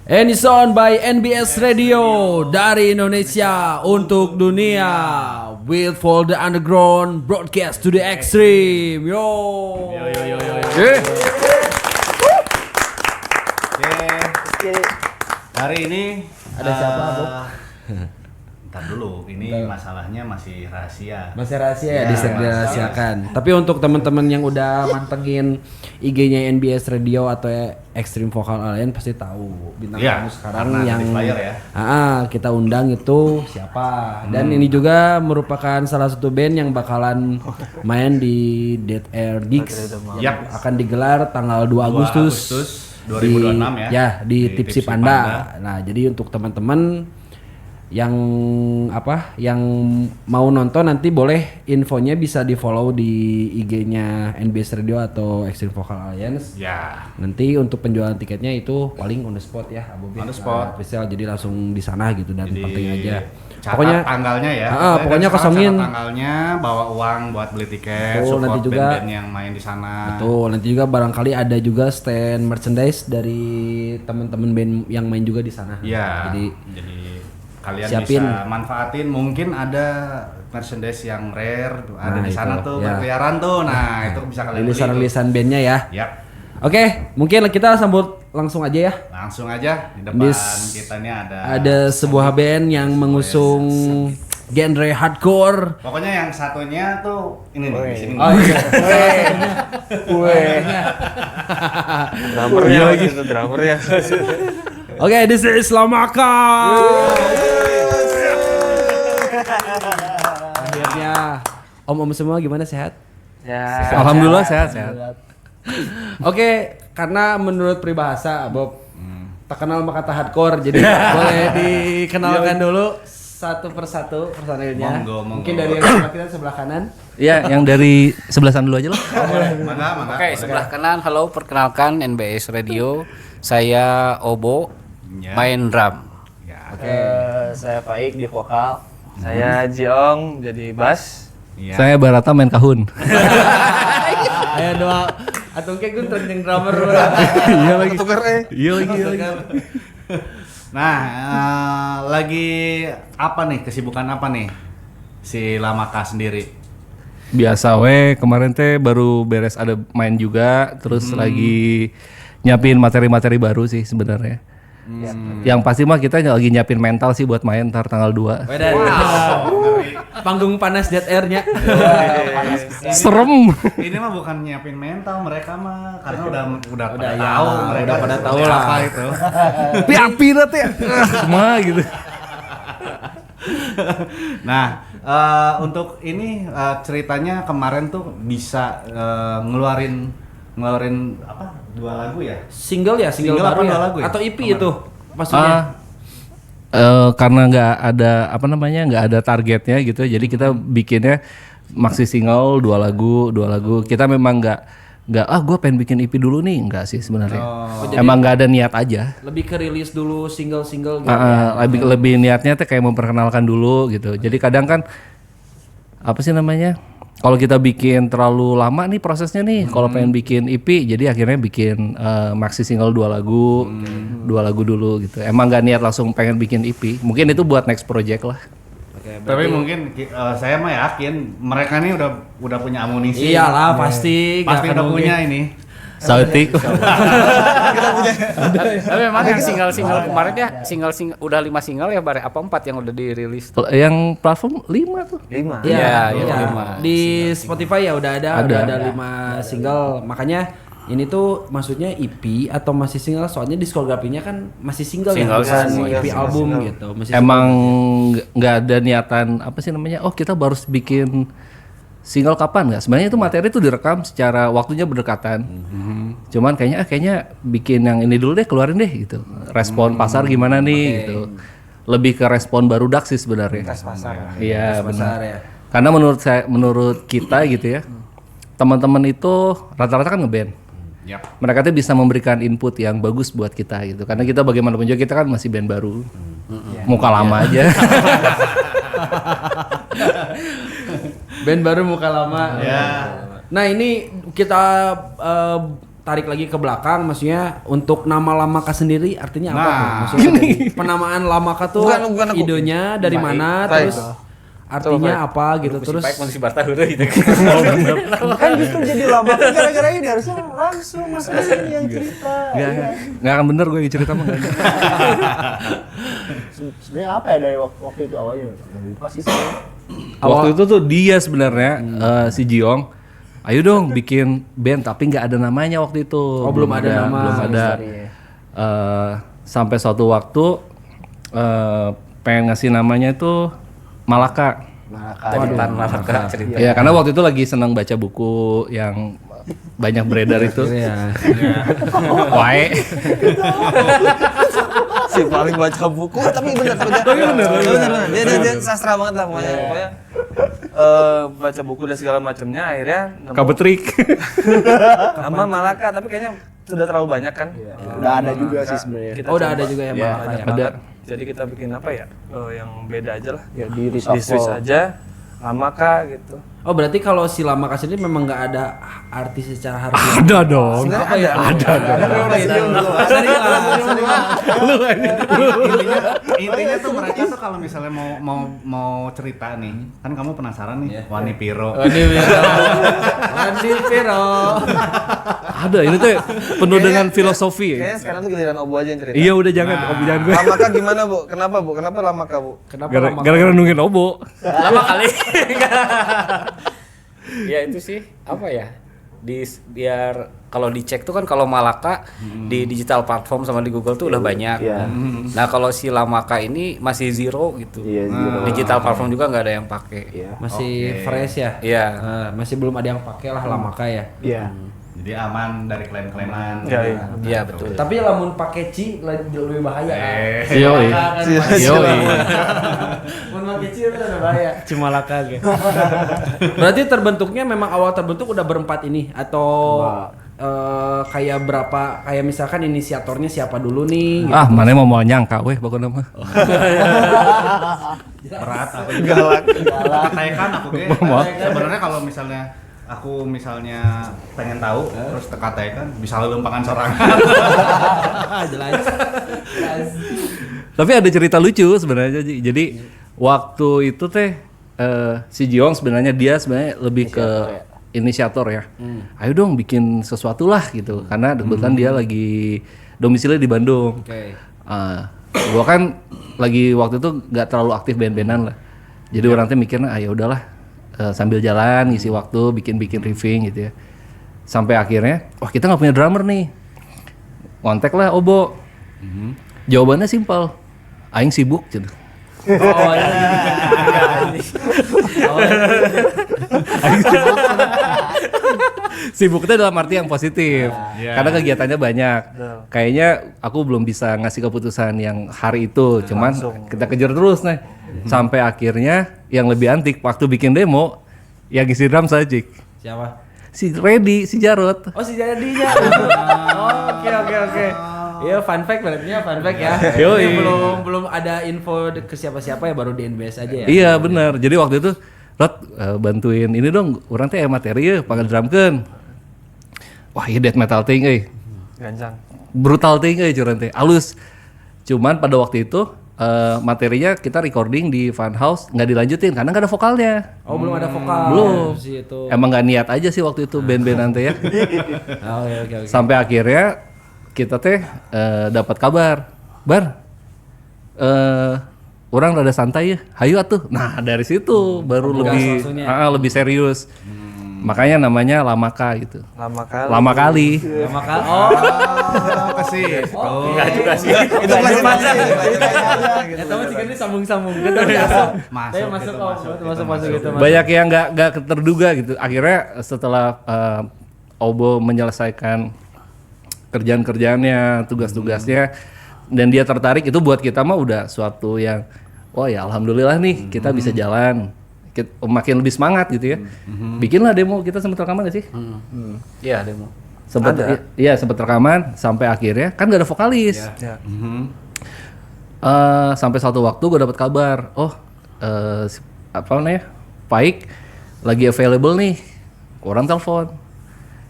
Edison by NBS Radio dari Indonesia untuk dunia. With for the underground broadcast to the extreme. Yo. Oke. Hari ini Ada siapa, Bob? Ntar dulu, ini masalahnya masih rahasia. Masih rahasia ya, Ya, dirahasiakan. Tapi untuk teman-teman yang udah mantengin IG-nya NBS Radio atau Extreme Vocal Alliance pasti tahu bintang Ya, tamu sekarang karena yang flyer ya. kita undang itu siapa. Dan ini juga merupakan salah satu band yang bakalan main di Dead Air Gigs yang Yap. akan digelar tanggal 2 Agustus 2026 ya. Ya, di Di Tipsy Tipsy Panda. Panda. Nah, jadi untuk teman-teman yang mau nonton nanti boleh infonya bisa di follow di IG-nya NBS Radio atau Extreme Vocal Alliance. Ya. Nanti untuk penjualan tiketnya itu paling on the spot ya, Abu. On the spot. Official, jadi langsung di sana gitu dan Jadi penting aja. catat Pokoknya tanggalnya ya. pokoknya Dan sekarang kosongin. catat tanggalnya, bawa uang buat beli tiket, Betul, support nanti juga- band-band yang main di sana. Betul, nanti juga barangkali ada juga stand merchandise dari teman-teman band yang main juga di sana. Iya. Jadi kalian siapin. bisa manfaatin, mungkin ada merchandise yang rare ada Nah, di sana itu, tuh ya. berkeliaran tuh. Nah, itu bisa kalian beli. rilisan bandnya ya. Yap. Oke, mungkin kita sambut langsung aja ya. Langsung aja di depan kita ini Ada sebuah band yang mengusung genre hardcore. Pokoknya yang satunya tuh ini nih di sini. Oh iya. Drummer ya lagi itu drummer ya. Oke, this is Lamaka. Akhirnya om-om semua gimana, sehat? Ya. Alhamdulillah sehat. Oke, karena menurut peribahasa Bob tak kenal maka tak hardcore, jadi boleh dikenalkan dulu satu persatu personilnya. Monggo. Mungkin dari yang sebelah kita sebelah kanan. Iya, yang dari sebelah sana dulu aja loh. Mangga. Oke, sebelah kanan, halo, perkenalkan NBS Radio. Saya Obo, Ya. main drum. Ya. Saya Faik di vokal. Saya Jiong jadi bass. Iya. Saya Barata main kahun. Ayo doa. Atau kayak gue trending drummer. Iya lagi. Tukar Iya lagi. Nah, lagi apa nih, kesibukan apa nih si Lamaka sendiri? Biasa kemarin teh baru beres ada main juga, terus lagi nyiapin materi-materi baru sih sebenarnya. Yang pasti mah kita lagi nyiapin mental sih buat main ntar tanggal 2. Panggung panas Dead Air-nya. Serem. Ini mah bukan nyiapin mental mereka mah, karena udah pada ya, tahu, mereka udah pada tahu seperti lah. apa itu. Api nanti ya. Semua gitu. Nah, untuk ini ceritanya kemarin tuh bisa ngeluarin apa? 2 lagu ya? Single ya, single Single baru apa ya? dua lagu ya? Atau EP Kemarin. itu maksudnya. Karena nggak ada targetnya gitu, jadi kita bikinnya maxi single 2 lagu. Kita memang nggak gue pengen bikin EP dulu nih, enggak sih sebenarnya. Emang nggak ada niat aja. Lebih ke rilis dulu single-single gitu. Lebih niatnya tuh kayak memperkenalkan dulu gitu. Jadi kadang kan apa sih namanya? Kalau kita bikin terlalu lama nih prosesnya nih, kalau pengen bikin EP, jadi akhirnya bikin maxi single 2 lagu, 2 lagu dulu gitu. Emang nggak niat langsung pengen bikin EP. Mungkin itu buat next project lah. Oke, Tapi mungkin saya mah yakin mereka nih udah punya amunisi. iyalah pasti. Pasti nggak udah akan punya mungkin. ini. Sautik. Tapi memang yang single kemarin ya, single udah 5 single ya, apa 4 yang udah dirilis? Yang platform 5 tuh. 5. Iya, Iya, iya. di Spotify ya udah ada 5 single. Makanya ini tuh maksudnya EP atau masih single, soalnya diskografinya kan masih single, Single ya, bukan semua, EP single, album single. gitu. Masih Emang nggak ada niatan apa sih namanya? Oh kita baru bikin single kapan nggak? Sebenarnya itu materi itu direkam secara waktunya berdekatan. Cuman kayaknya bikin yang ini dulu deh, keluarin deh gitu. Respon pasar gimana nih gitu. Lebih ke respon barudak sih sebenarnya. Tes pasar. Iya besar benar. ya. Karena menurut kita gitu ya, teman-teman itu rata-rata kan ngeband. Yap. Mereka tuh bisa memberikan input yang bagus buat kita gitu. Karena kita bagaimanapun juga kita kan masih band baru. Muka lama aja. Band baru muka lama. Ya. Nah ini kita tarik lagi ke belakang, maksudnya untuk nama Lamaka sendiri artinya apa Nah, tuh? Maksudnya tadi, penamaan Lamaka tuh Bukan aku. idenya dari mana, Baik. terus artinya apa gitu, terus Baik mau si Barta heureuh gitu. Kan justru jadi lama kan gara-gara ini harusnya langsung masuk ke sini yang cerita. Nggak akan bener gue cerita mah nggak ada. Sebenarnya apa ya dari waktu itu awalnya? Lupa sih saya. Waktu itu tuh dia sebenarnya si Jiong, ayo dong bikin band tapi nggak ada namanya waktu itu. belum ada nama. Belum ada. Sampai suatu waktu pengen ngasih namanya itu Malaka. Taritan Malaka cerita. Ya karena waktu itu lagi senang baca buku yang banyak beredar itu. Iya. Wae. Si paling baca buku tapi bener. Dia sastra banget lah pokoknya. Baca buku dan segala macamnya akhirnya nemu Kabetrik. nama Malaka tapi kayaknya sudah terlalu banyak kan. Udah ada juga sih sebenarnya. Kita Oh, udah coba. ada juga ya Iya, Malaka ya. Ada. Jadi kita bikin apa ya? Yang beda aja lah. Ya di Di Swiss reshuffle. aja Lamaka gitu. Oh berarti kalau si Lamaka sendiri memang nggak ada arti secara harfiah. Ada dong. Sebenarnya Intinya tuh mereka tuh kalau misalnya mau cerita nih, kan kamu penasaran nih, Wani Piro. Andi Vero. Ada ini tuh penuh dengan filosofi. Kayaknya sekarang tuh giliran Obo aja yang cerita. Iya udah jangan, jangan gue. Lamaka gimana, Bu? Kenapa, Bu? Kenapa Lamaka, Bu? Kenapa Lamaka? Gara-gara nungguin Obo. Lama kali. Ya itu sih apa ya? Biar kalau dicek tuh kan kalau Malaka di digital platform sama di Google tuh udah banyak. Iya. Nah kalau si Lamaka ini masih zero gitu. Iya, zero. Digital platform juga nggak ada yang pakai. Iya. Masih fresh ya? Iya. Masih belum ada yang pakai lah Lamaka ya. Iya. Jadi aman dari klaim-klaiman. Iya, iya. Iya betul. Tapi lamun pakai ci lebih bahaya. Yoi. Yoi. Mun pakai ci itu udah bahaya. Cimalaka gitu. Berarti terbentuknya memang awal terbentuk udah berempat ini atau kayak berapa, kayak misalkan inisiatornya siapa dulu nih gitu. Ah, mana mau nyangka weh pokoknya mah. Berat aku juga. Kataikan aku ge. Sebenarnya kalau misalnya aku pengen tahu terus tekataikan bisa lempangan sorangan. Jelas. Tapi ada cerita lucu sebenarnya Ji. Jadi waktu itu teh si Jiong sebenarnya lebih ke inisiator ya. Ayo dong bikin sesuatu lah gitu. Karena kebetulan dia lagi domisili di Bandung. Oke. Gua kan lagi waktu itu nggak terlalu aktif band-bandan lah. Jadi orang teh mikirnya ya udahlah sambil jalan ngisi waktu bikin riffing gitu ya. Sampai akhirnya wah kita nggak punya drummer nih. Kontak lah Obo. Jawabannya simpel. Aing sibuk gitu. Oh iya. Sibuknya dalam arti yang positif. Karena kegiatannya banyak. Kayaknya aku belum bisa ngasih keputusan yang hari itu. Cuman kita kejar terus nih. Sampai akhirnya yang lebih antik waktu bikin demo yang isi drum saja. Siapa? Si Reddy, si Jarot. Oh si Jadinya. Oke. Iya fun fact berarti fun fact ya. Yoi. Ini belum ada info ke siapa-siapa ya, baru di NBS aja ya. Iya benar. Jadi waktu itu Rod bantuin ini dong. Orang teh materi ya panggil drumkeun. Wah iya death metal ting Gancang. brutal ting curang teh. Alus. Cuman pada waktu itu materinya kita recording di Fun House nggak dilanjutin karena nggak ada vokalnya. Oh belum ada vokal. Belum. Si itu. Emang nggak niat aja sih waktu itu band-band nanti ya. Oke. Sampai akhirnya kita teh dapat kabar, orang rada santai ya, hayu atuh. Nah dari situ baru lebih lebih serius. Makanya namanya Lamaka gitu. Lama kali. Lama kali. Oh. Kasih. Enggak juga sih. Itu masih panjang. Ya tahu sih ini sambung-sambung gitu. Masuk gitu. Banyak yang nggak terduga gitu. Akhirnya setelah Obo menyelesaikan kerjaan-kerjaannya, tugas-tugasnya, dan dia tertarik, itu buat kita mah udah suatu yang, oh ya alhamdulillah nih kita bisa jalan, makin lebih semangat gitu ya. Bikinlah demo, kita sempat rekaman gak sih? Iya demo. Sempat rekaman sampai akhirnya kan gak ada vokalis. Ya. Sampai suatu waktu gue dapat kabar, apa namanya, Paik lagi available nih, orang telepon.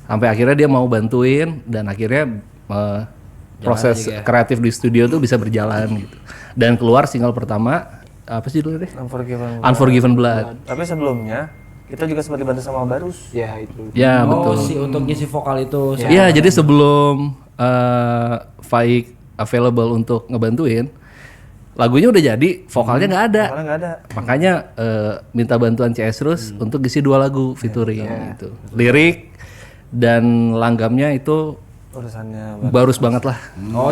Sampai akhirnya dia mau bantuin dan akhirnya proses kreatif di studio tuh bisa berjalan gitu. Dan keluar single pertama apa sih dulu deh? Unforgiven Blood. Tapi sebelumnya kita juga sempat dibantu sama Barus. Ya itu. Ya Oh, betul. si untuk ngisi vokal itu. Iya, jadi sebelum Faik available untuk ngebantuin, lagunya udah jadi, vokalnya nggak ada. Karena nggak ada. Makanya minta bantuan CS Rus untuk ngisi 2 lagu featuring gitu. Lirik dan langgamnya itu Urusannya barus banget lah.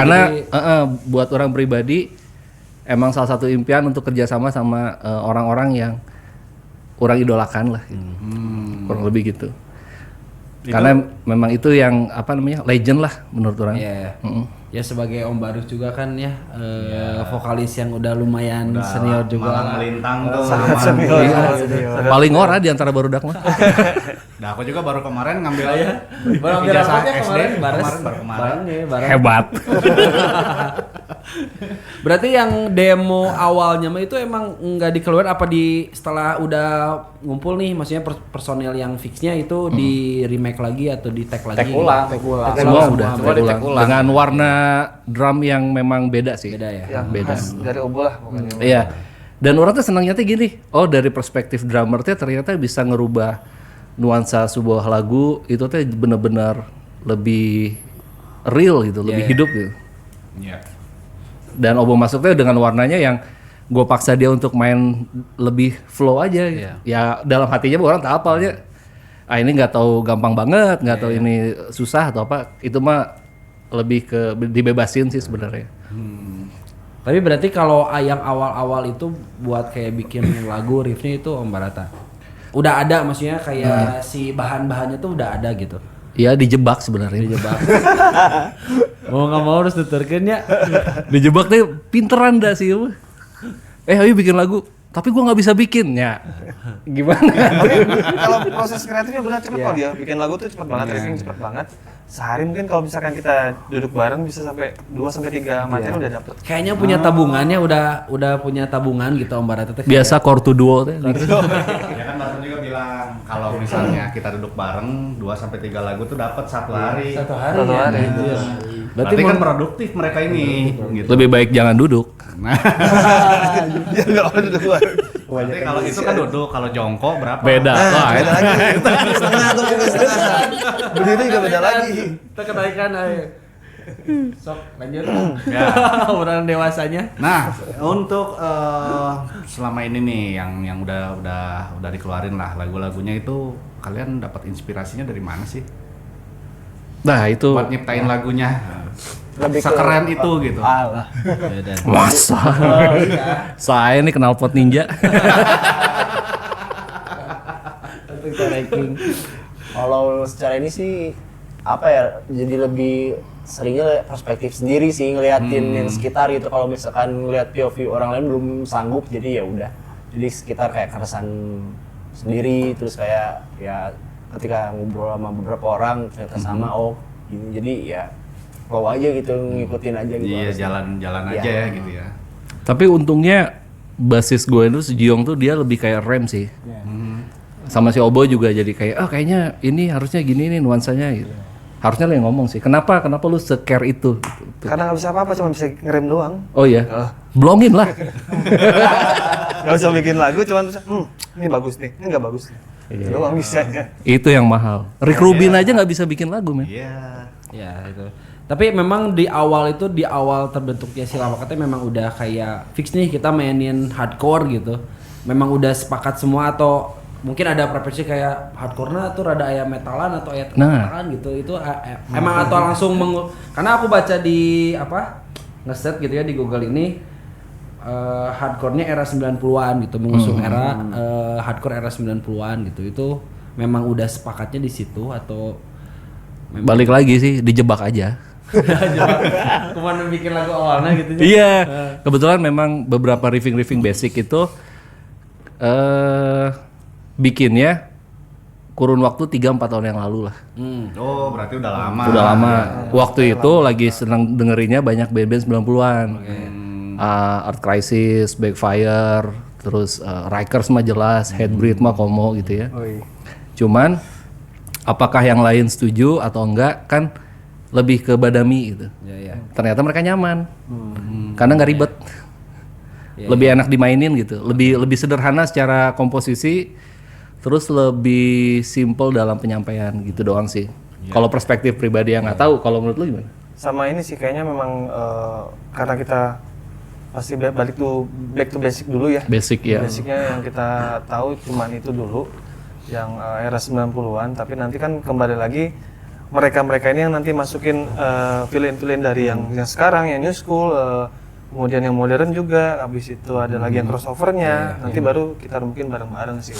Karena buat orang pribadi emang salah satu impian untuk kerjasama sama orang-orang yang orang idolakan lah. Gitu. Kurang lebih gitu. Karena memang itu yang apa namanya legend lah menurut orang. Iya. Ya sebagai Om Barus juga kan ya vokalis yang udah lumayan senior juga. Malang melintang tuh. Paling ora di antara barudak mah. Nah, aku juga baru kemarin ngambil Baru ambil ijazah rapotnya SD, kemarin Bares. baru kemarin. Bareng nih, bareng. Hebat. Berarti yang demo awalnya mah itu emang nggak dikeluarin apa di setelah udah ngumpul nih, maksudnya personel yang fixnya itu di remake lagi atau di tag lagi? Tag ulang. Semua udah Semua di tag ulang. dengan warna drum yang memang beda sih. Beda ya. yang Beda. khas dari Obo lah pokoknya. Iya. Dan orang tuh senangnya tuh gini. Oh, dari perspektif drummer tuh ternyata bisa ngerubah nuansa sebuah lagu itu tuh bener-bener lebih real gitu, lebih hidup gitu. Iya. Dan Obo masuknya dengan warnanya yang gue paksa dia untuk main lebih flow aja. Ya dalam hatinya orang tak apalnya. Ini nggak tahu gampang banget, nggak tahu ini susah atau apa. Itu mah lebih ke dibebasin sih sebenarnya. Tapi berarti kalau yang awal-awal itu buat kayak bikin lagu riffnya itu Om Barata udah ada, maksudnya kayak si bahan-bahannya tuh udah ada gitu. Ya dijebak sebenarnya. Dijebak. Mau nggak mau harus tuturkeun ya. Dijebak tuh pinteran dah sih. Ayo bikin lagu, tapi gua nggak bisa bikin ya. Gimana? Kalau proses kreatifnya benar cepet kok dia bikin lagu tuh cepet banget, riffing cepet banget. Sehari mungkin kalau misalkan kita duduk bareng bisa sampai 2 sampai 3 materi udah dapet. Kayaknya punya tabungannya udah punya tabungan gitu Om Barata teh. Biasa chord to duo tuh. Gitu. Ya kan Barton juga bilang kalau misalnya kita duduk bareng 2 sampai 3 lagu tuh dapat satu hari. Satu hari. Satu hari. Iya. Berarti kan produktif mereka ini gitu. Lebih baik jangan duduk. Dia nggak mau duduk bareng. Berarti kalau itu kan duduk, kalau jongkok berapa? Beda. Wah, Beda lagi. Setengah tuh mungkin setengah. Berdiri juga beda lagi. Kita kenaikan ayo. Sok lanjut. Ya. Orang dewasanya. Nah, untuk selama ini nih yang udah dikeluarin lah lagu-lagunya itu, kalian dapat inspirasinya dari mana sih? Nah itu Buat nyiptain lagunya. Lebih ke- Sekeren itu gitu. Alah. masa. Saya nih kenal pot ninja. Kalau secara ini sih apa ya, jadi lebih seringnya perspektif sendiri sih ngeliatin yang sekitar gitu. Kalau misalkan ngeliat POV orang lain belum sanggup, jadi ya udah, jadi sekitar kayak keresahan sendiri. Terus kayak ya ketika ngobrol sama beberapa orang ternyata sama, oh gini, jadi ya flow aja gitu, ngikutin aja gitu. Iya, harusnya. jalan aja Iya. ya gitu ya. Tapi untungnya basis gue itu si Jiong tuh dia lebih kayak rem sih. Sama si Obo juga jadi kayak kayaknya ini harusnya gini nih nuansanya gitu. Harusnya lo yang ngomong sih. Kenapa lu se-care itu? Gitu. Karena nggak bisa apa-apa, cuma bisa ngerem doang. Oh iya. Blongin lah. Nggak usah bikin lagu, cuma bisa, ini bagus nih, ini nggak bagus nih. Itu doang bisa. Itu yang mahal. Rick Rubin aja nggak bisa bikin lagu, men. Iya. Ya itu. Tapi memang di awal terbentuknya si Lawakatnya memang udah kayak fix nih kita mainin hardcore gitu. Memang udah sepakat semua atau mungkin ada preferensi kayak hardcore-nya tuh rada aya metalan atau aya metalan gitu. Itu emang atau langsung karena aku baca di ngeset gitu ya di Google ini hardcore-nya era 90-an gitu, mengusung era hardcore era 90-an gitu. Itu memang udah sepakatnya di situ atau Balik lagi sih, dijebak aja. kemana bikin lagu awalnya gitu ya? Iya, kebetulan memang beberapa riffing basic itu bikinnya kurun waktu 3-4 tahun yang lalu lah. Oh, berarti udah lama. Udah lama. Waktu itu lagi senang dengerinnya banyak band-band 90-an. Earth Crisis, Backfire, terus Rikers mah jelas, Hatebreed mah Komo gitu ya. Cuman apakah yang lain setuju atau enggak, kan lebih ke badami gitu. Ya, ya. Ternyata mereka nyaman. Karena nggak ribet. Lebih enak dimainin gitu. Lebih sederhana secara komposisi, terus lebih simple dalam penyampaian gitu doang sih. Kalau perspektif pribadi yang nggak tahu, kalau menurut lu gimana? Sama ini sih kayaknya memang karena kita pasti back to basic dulu ya. Basic ya. Basicnya yang kita tahu cuman itu dulu, yang era 90-an, tapi nanti kan kembali lagi mereka ini yang nanti masukin villain dari yang sekarang, yang new school, kemudian yang modern juga, habis itu ada lagi yang crossovernya, nanti baru kita mungkin bareng-bareng sih.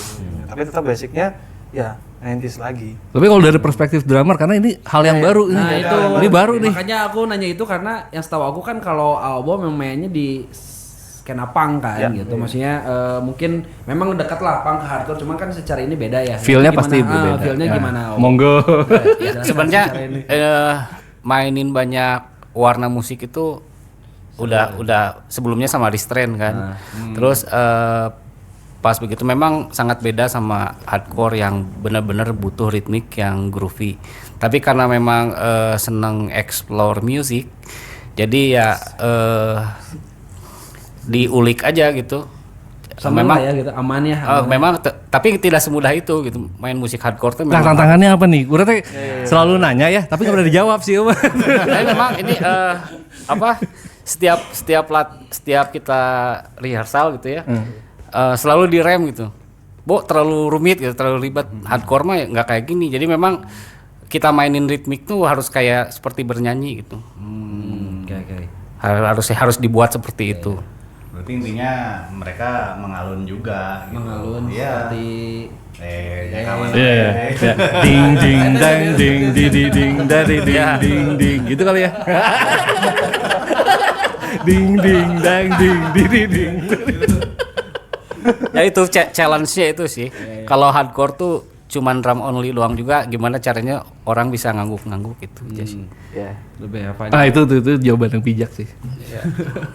Tapi tetap basicnya ya 90s lagi. Tapi kalau dari perspektif drummer, karena ini hal yang baru nih. Nah, itu Ini baru nih. Makanya aku nanya itu karena yang setahu aku kan kalau Albo memang mainnya di skena punk kan gitu. Maksudnya mungkin memang dekat lah punk ke hardcore, cuman kan secara ini beda ya. Feel-nya Gimana? pasti berbeda. Feel-nya Ya. gimana? Albo? Monggo. Ya, Sebenarnya secara ini. mainin banyak warna musik itu udah sebelumnya sama Restrain kan. Terus pas begitu memang sangat beda sama hardcore yang benar-benar butuh ritmik yang groovy. Tapi karena memang seneng explore music, jadi ya diulik aja gitu. Sama memang lah ya gitu, aman ya. memang tapi tidak semudah itu gitu main musik hardcore tuh Nah, memang. tantangannya apa nih? Gue teh selalu nanya ya, tapi nggak pernah dijawab sih. Tapi memang ini setiap kita rehearsal gitu ya, selalu direm gitu. Terlalu rumit gitu, terlalu ribet. Hardcore mah ya nggak kayak gini. Jadi memang kita mainin ritmik tuh harus kayak seperti bernyanyi gitu. Oke. Harus dibuat seperti itu. Berarti intinya mereka mengalun juga gitu. Mengalun Iya. seperti Kawan. Iya. Ding ding dang ding di ding dari ding ding gitu kali ya. Ding ding dang ding di ding. Ya itu challenge-nya itu sih. Kalau hardcore tuh cuman drum only doang juga, gimana caranya orang bisa ngangguk-ngangguk gitu aja sih. Ya. lebih apa? Ah itu jawaban yang bijak sih.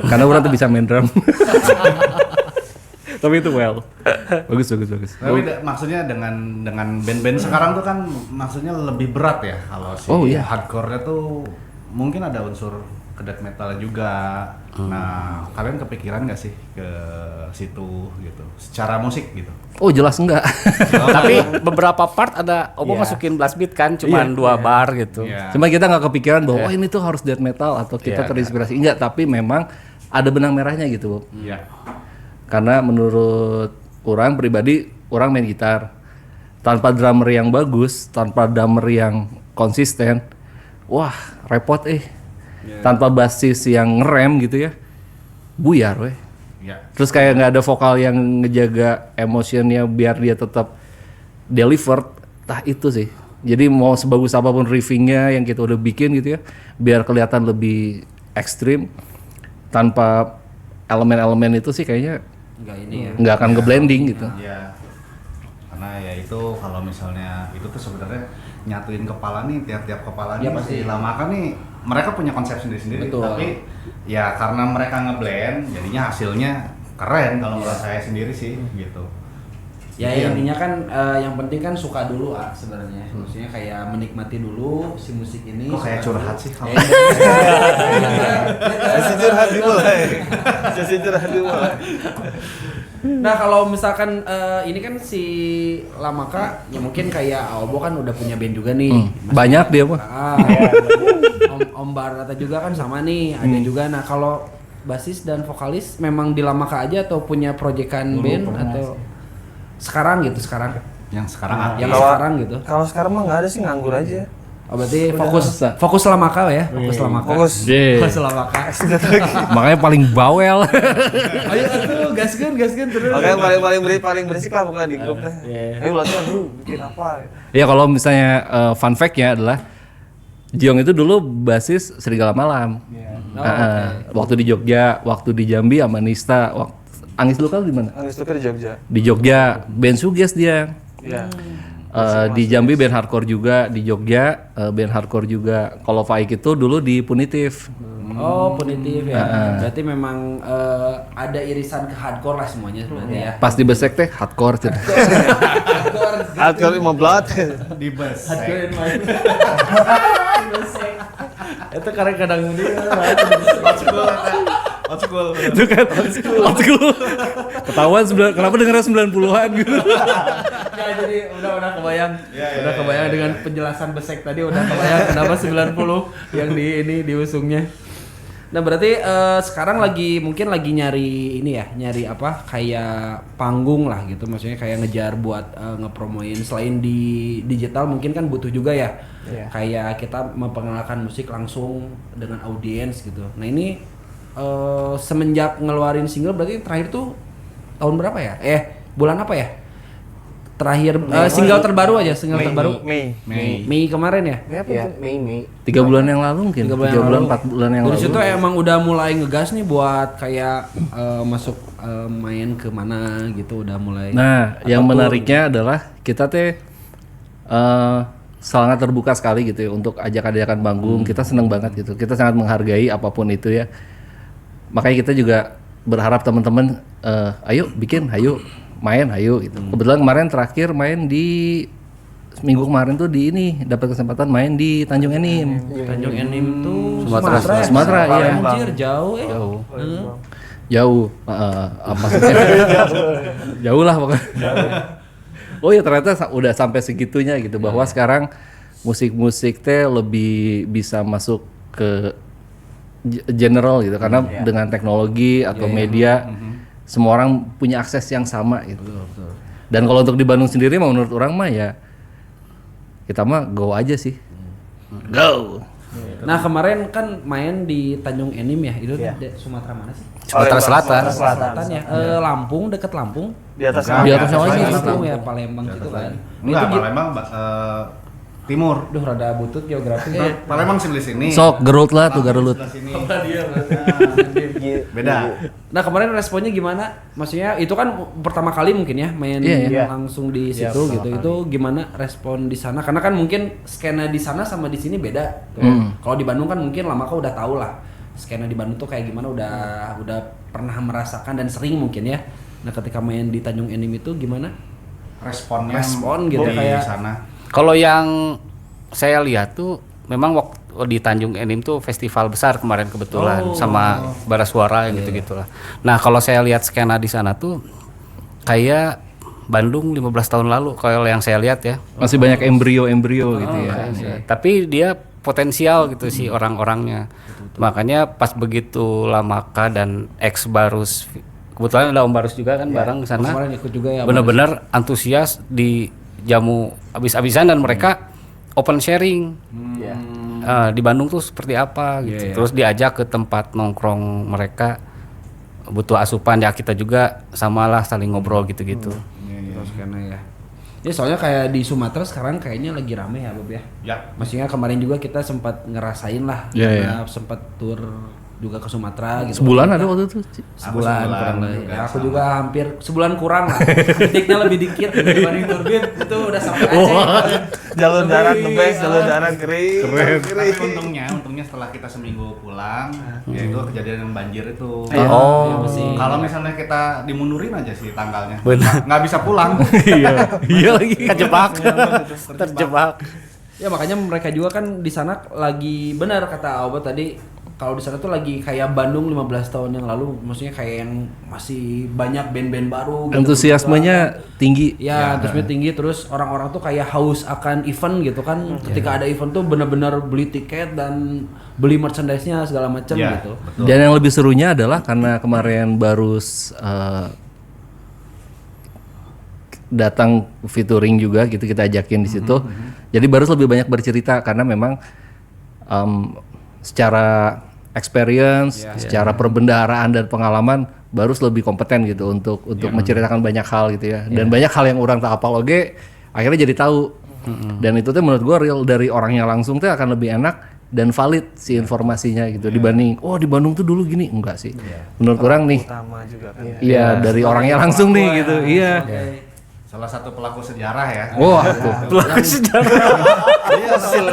Karena orang tuh bisa main drum. Tapi itu bagus. Tapi maksudnya dengan band-band sekarang tuh kan maksudnya lebih berat ya kalau si Oh, iya. hardcore-nya tuh mungkin ada unsur ke death metal juga. Nah, kalian kepikiran nggak sih ke situ gitu, secara musik gitu? Oh jelas enggak. Tapi beberapa part ada Obo masukin blast beat kan, cuman 2 bar gitu. Iya. Cuma kita nggak kepikiran bahwa ini tuh harus death metal atau kita Iya, terinspirasi enggak, tapi memang ada benang merahnya gitu, Bob. Iya. Karena menurut orang pribadi, orang main gitar tanpa drummer yang bagus, tanpa drummer yang konsisten, wah repot Tanpa basis yang ngerem gitu ya, buyar weh. Iya. Terus kayak nggak ada vokal yang ngejaga emotionnya biar dia tetap delivered, itu sih. Jadi mau sebagus apapun riffingnya yang kita udah bikin gitu ya, biar kelihatan lebih ekstrim, tanpa elemen-elemen itu sih kayaknya Enggak ini ya. nggak akan ngeblending gitu. Iya. Karena ya itu kalau misalnya itu tuh sebenarnya nyatuin kepala nih, tiap-tiap kepala nih pasti. si Lamaka nih mereka punya konsep sendiri-sendiri. Betul. Tapi ya karena mereka ngeblend jadinya hasilnya keren kalau menurut saya sendiri sih gitu. Ya Iya. intinya kan yang penting kan suka dulu sebenarnya. Maksudnya kayak menikmati dulu si musik ini. Kok kayak suka curhat dulu. sih kamu? Sesi curhat dimulai. Sesi curhat dimulai. Nah kalau misalkan ini kan si Lamaka ya mungkin kayak Aobo kan udah punya band juga nih. Banyak dia mah. Om Barata juga kan sama nih ada juga. Nah kalau basis dan vokalis memang di Lamaka aja atau punya proyekan band atau sekarang gitu sekarang? Yang sekarang Yang Kalau- sekarang gitu. Kalau sekarang mah nggak ada sih, nganggur aja. Oh berarti fokus Lamaka ya? Fokus Lamaka. Fokus. Fokus Lamaka. Makanya paling bawel. Ayo atuh gaskeun terus. Makanya paling berisik lah bukan di grup teh. Ayo latihan dulu, bikin apa? Ya kalau misalnya fun fact-nya adalah Jiong itu dulu basis Serigala Malam. Waktu di Jogja, waktu di Jambi sama Nista, Angis dulu kan di mana? Angis tuh di Jogja. Di Jogja, band Suges dia. Iya. Di Jambi band hardcore juga, di Jogja band hardcore juga. Kalau Faik itu dulu di Punitif. Oh, punitif ya. Berarti memang ada irisan ke hardcore lah semuanya sebenarnya ya. Pas di besek teh hardcore gitu. Hardcore 15. Di bus. Hardcore yang main. Itu kadang-kadang dia Old school. Itu kan old school. Ketahuan kenapa dengarnya 90-an gitu. Ya jadi udah kebayang. Ya, Kebayang dengan penjelasan besek tadi udah kebayang kenapa 90 yang di usungnya. Nah berarti sekarang mungkin lagi nyari ini ya, nyari apa kayak panggung lah gitu, maksudnya kayak ngejar buat ngepromoin selain di digital mungkin kan butuh juga ya, kayak kita memperkenalkan musik langsung dengan audiens gitu. Nah ini semenjak ngeluarin single berarti terakhir tuh tahun berapa ya? Bulan apa ya? Terakhir single terbaru aja, terbaru Mei kemarin ya? Iya, Mei. 3 bulan yang lalu mungkin. 3 bulan 4 bulan yang Dari lalu. situ emang udah mulai ngegas nih buat kayak masuk main ke mana gitu udah mulai. Nah, yang menariknya adalah kita teh sangat terbuka sekali gitu ya untuk ajak-ajakan manggung. Kita seneng banget gitu. Kita sangat menghargai apapun itu ya. Makanya kita juga berharap teman-teman ayo bikin, ayo main, ayo gitu. Kebetulan kemarin terakhir main di minggu kemarin tuh di ini dapat kesempatan main di Tanjung Enim. Tanjung Enim tuh Sumatera. Sumatera iya. Anjir jauh Jauh. Maksudnya jauh lah pokoknya. Oh ya ternyata udah sampai segitunya gitu bahwa sekarang musik-musik teh lebih bisa masuk ke general gitu karena dengan teknologi atau media semua orang punya akses yang sama gitu. Dan kalau untuk di Bandung sendiri mah menurut orang mah ya kita mah go aja sih. Go. Nah kemarin kan main di Tanjung Enim ya, itu di Sumatera mana sih? Sumatera Selatan. Selatan ya, Lampung, dekat Lampung. Di atas Di atasnya lagi. Lampung ya, Palembang gitu kan. Enggak, Palembang timur. Duh rada butut geografi. Palembang sebelah sini. Sok gerut lah tuh Garut. Sebelah sini. Iya. Beda. Nah kemarin responnya gimana? Maksudnya itu kan pertama kali mungkin ya main langsung di situ gitu. Itu gimana respon di sana? Karena kan mungkin skena di sana sama di sini beda. Kalau di Bandung kan mungkin lama kau udah tahu lah skena di Bandung tuh kayak gimana, udah pernah merasakan dan sering mungkin ya. Nah ketika main di Tanjung Enim itu gimana? Respon gitu di kayak sana. Kalau yang saya lihat tuh memang waktu di Tanjung Enim tuh festival besar kemarin kebetulan sama Bara Suara gitu-gitulah. Nah, kalau saya lihat skena di sana tuh kayak Bandung 15 tahun lalu kalau yang saya lihat ya. Masih banyak embrio gitu ya. Tapi dia potensial gitu sih orang-orangnya. Makanya pas begitu Lamaka dan X Barus, kebetulan ada Om Barus juga kan bareng ke sana. kemarin ikut juga ya. Bener-bener antusias di jamu abis-abisan dan mereka open sharing. Di Bandung tuh seperti apa gitu. Terus diajak ke tempat nongkrong mereka butuh asupan ya, kita juga samalah saling ngobrol gitu-gitu. Terus karena ya. Ya soalnya kayak di Sumatera sekarang kayaknya lagi rame ya Bob ya. Ya. Maksudnya kemarin juga kita sempat ngerasain lah. Sempat tur juga ke Sumatera gitu. Sebulan ada waktu itu. Sebulan kurang lebih. Ya, aku juga hampir sebulan kurang lah. Titiknya lebih dikit dibanding Turbin itu udah sampai Aceh. jalur darat the best, jalur darat keren. Tapi untungnya setelah kita seminggu pulang, ya itu kejadian yang banjir itu. Kalau misalnya kita dimundurin aja sih tanggalnya, nggak bisa pulang. Iya lagi. Terjebak. Ya makanya mereka juga kan di sana lagi benar kata Aubot tadi. Kalau di sana tuh lagi kayak Bandung 15 tahun yang lalu, maksudnya kayak yang masih banyak band-band baru gitu. Antusiasmenya tinggi. Ya, antusiasmenya tinggi, terus orang-orang tuh kayak haus akan event gitu kan. Ketika ada event tuh benar-benar beli tiket dan beli merchandise-nya segala macam gitu. Betul. Dan yang lebih serunya adalah karena kemarin baru datang featuring juga gitu, kita ajakin di situ. Jadi baru lebih banyak bercerita karena memang secara experience, secara perbendaharaan dan pengalaman baru lebih kompeten gitu untuk menceritakan banyak hal gitu ya. Dan banyak hal yang orang tak apal oge akhirnya jadi tahu. Dan itu tuh menurut gua real dari orangnya langsung tuh akan lebih enak dan valid si informasinya gitu dibanding di Bandung tuh dulu gini, enggak sih. Menurut orang nih. Utama juga kan. Iya, dari orangnya langsung nih gitu. Iya. Salah satu pelaku sejarah ya. Wah, pelaku sejarah. Fosil,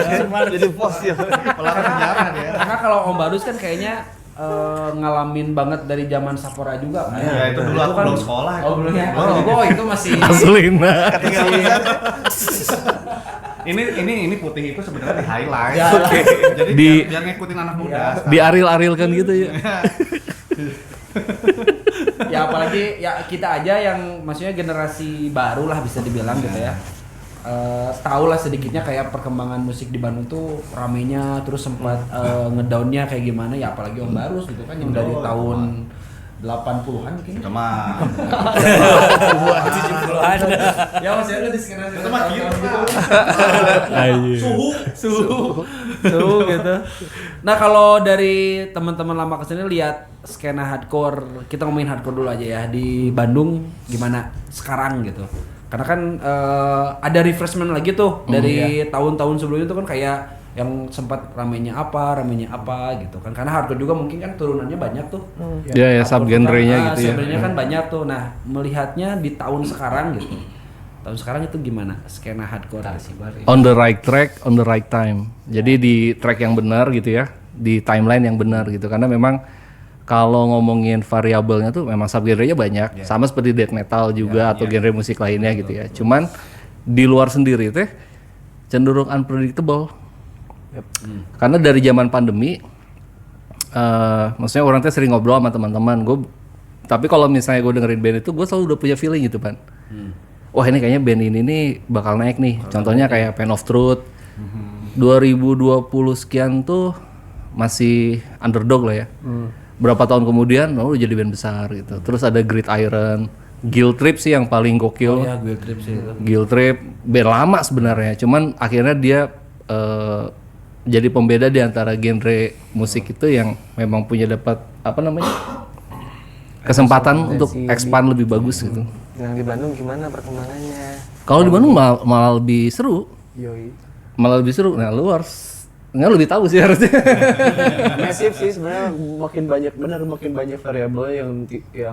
jadi fosil. Pelaku sejarah dia. Karena kalau Om Barus kan kayaknya ngalamin banget dari zaman Sapora juga kan. Iya, itu dulu aku belum sekolah. Oh, belum ya. Oh, itu masih Aslina. Ini putih itu sebenarnya di highlight. Ya. Jadi biar ngikutin anak muda. Di aril-arilkan gitu ya. Ya apalagi ya kita aja yang maksudnya generasi baru lah bisa dibilang gitu ya. Tahu lah sedikitnya kayak perkembangan musik di Bandung tuh ramenya terus sempat ngedownnya kayak gimana ya apalagi Om Barus gitu kan yang dari tahun 80-an mungkin. Sama 70-an. Ya maksudnya lu di sekitar itu mah gitu. suhu gitu. Nah kalau dari teman-teman lama kesini lihat skena hardcore, kita ngomongin hardcore dulu aja ya di Bandung gimana sekarang gitu. Karena kan ada refreshment lagi tuh dari tahun-tahun sebelumnya tuh kan kayak yang sempat ramenya apa gitu kan. Karena hardcore juga mungkin kan turunannya banyak tuh. Ya subgenrenya gitu ya. Sebenarnya kan banyak tuh. Nah, melihatnya di tahun sekarang gitu. Tahun sekarang itu gimana skena hardcore? On the right track, on the right time. Jadi di track yang benar gitu ya, di timeline yang benar gitu. Karena memang kalau ngomongin variabelnya tuh memang subgenrenya banyak, sama seperti death metal juga atau genre musik lainnya gitu ya. Cuman di luar sendiri teh cenderung unpredictable. Karena dari zaman pandemi, maksudnya orang teh sering ngobrol sama teman-teman. Tapi kalau misalnya gue dengerin band itu, gue selalu udah punya feeling gitu kan. Wah ini kayaknya band ini nih bakal naik nih. Contohnya kayak Pain of Truth. 2020 sekian tuh masih underdog lah ya. Berapa tahun kemudian udah jadi band besar gitu. Terus ada Great Iron, Guilt Trip sih yang paling gokil. Oh ya, Guilt Trip sih itu. Guilt Trip band lama sebenarnya, cuman akhirnya dia jadi pembeda di antara genre musik itu yang memang punya dapat kesempatan untuk expand lebih bagus gitu. Yang di Bandung gimana perkembangannya? Kalau di Bandung malah lebih seru. Yoi. Malah lebih seru. Nah, lu harus lebih tahu sih harusnya. Masif sih sebenarnya makin banyak variabel yang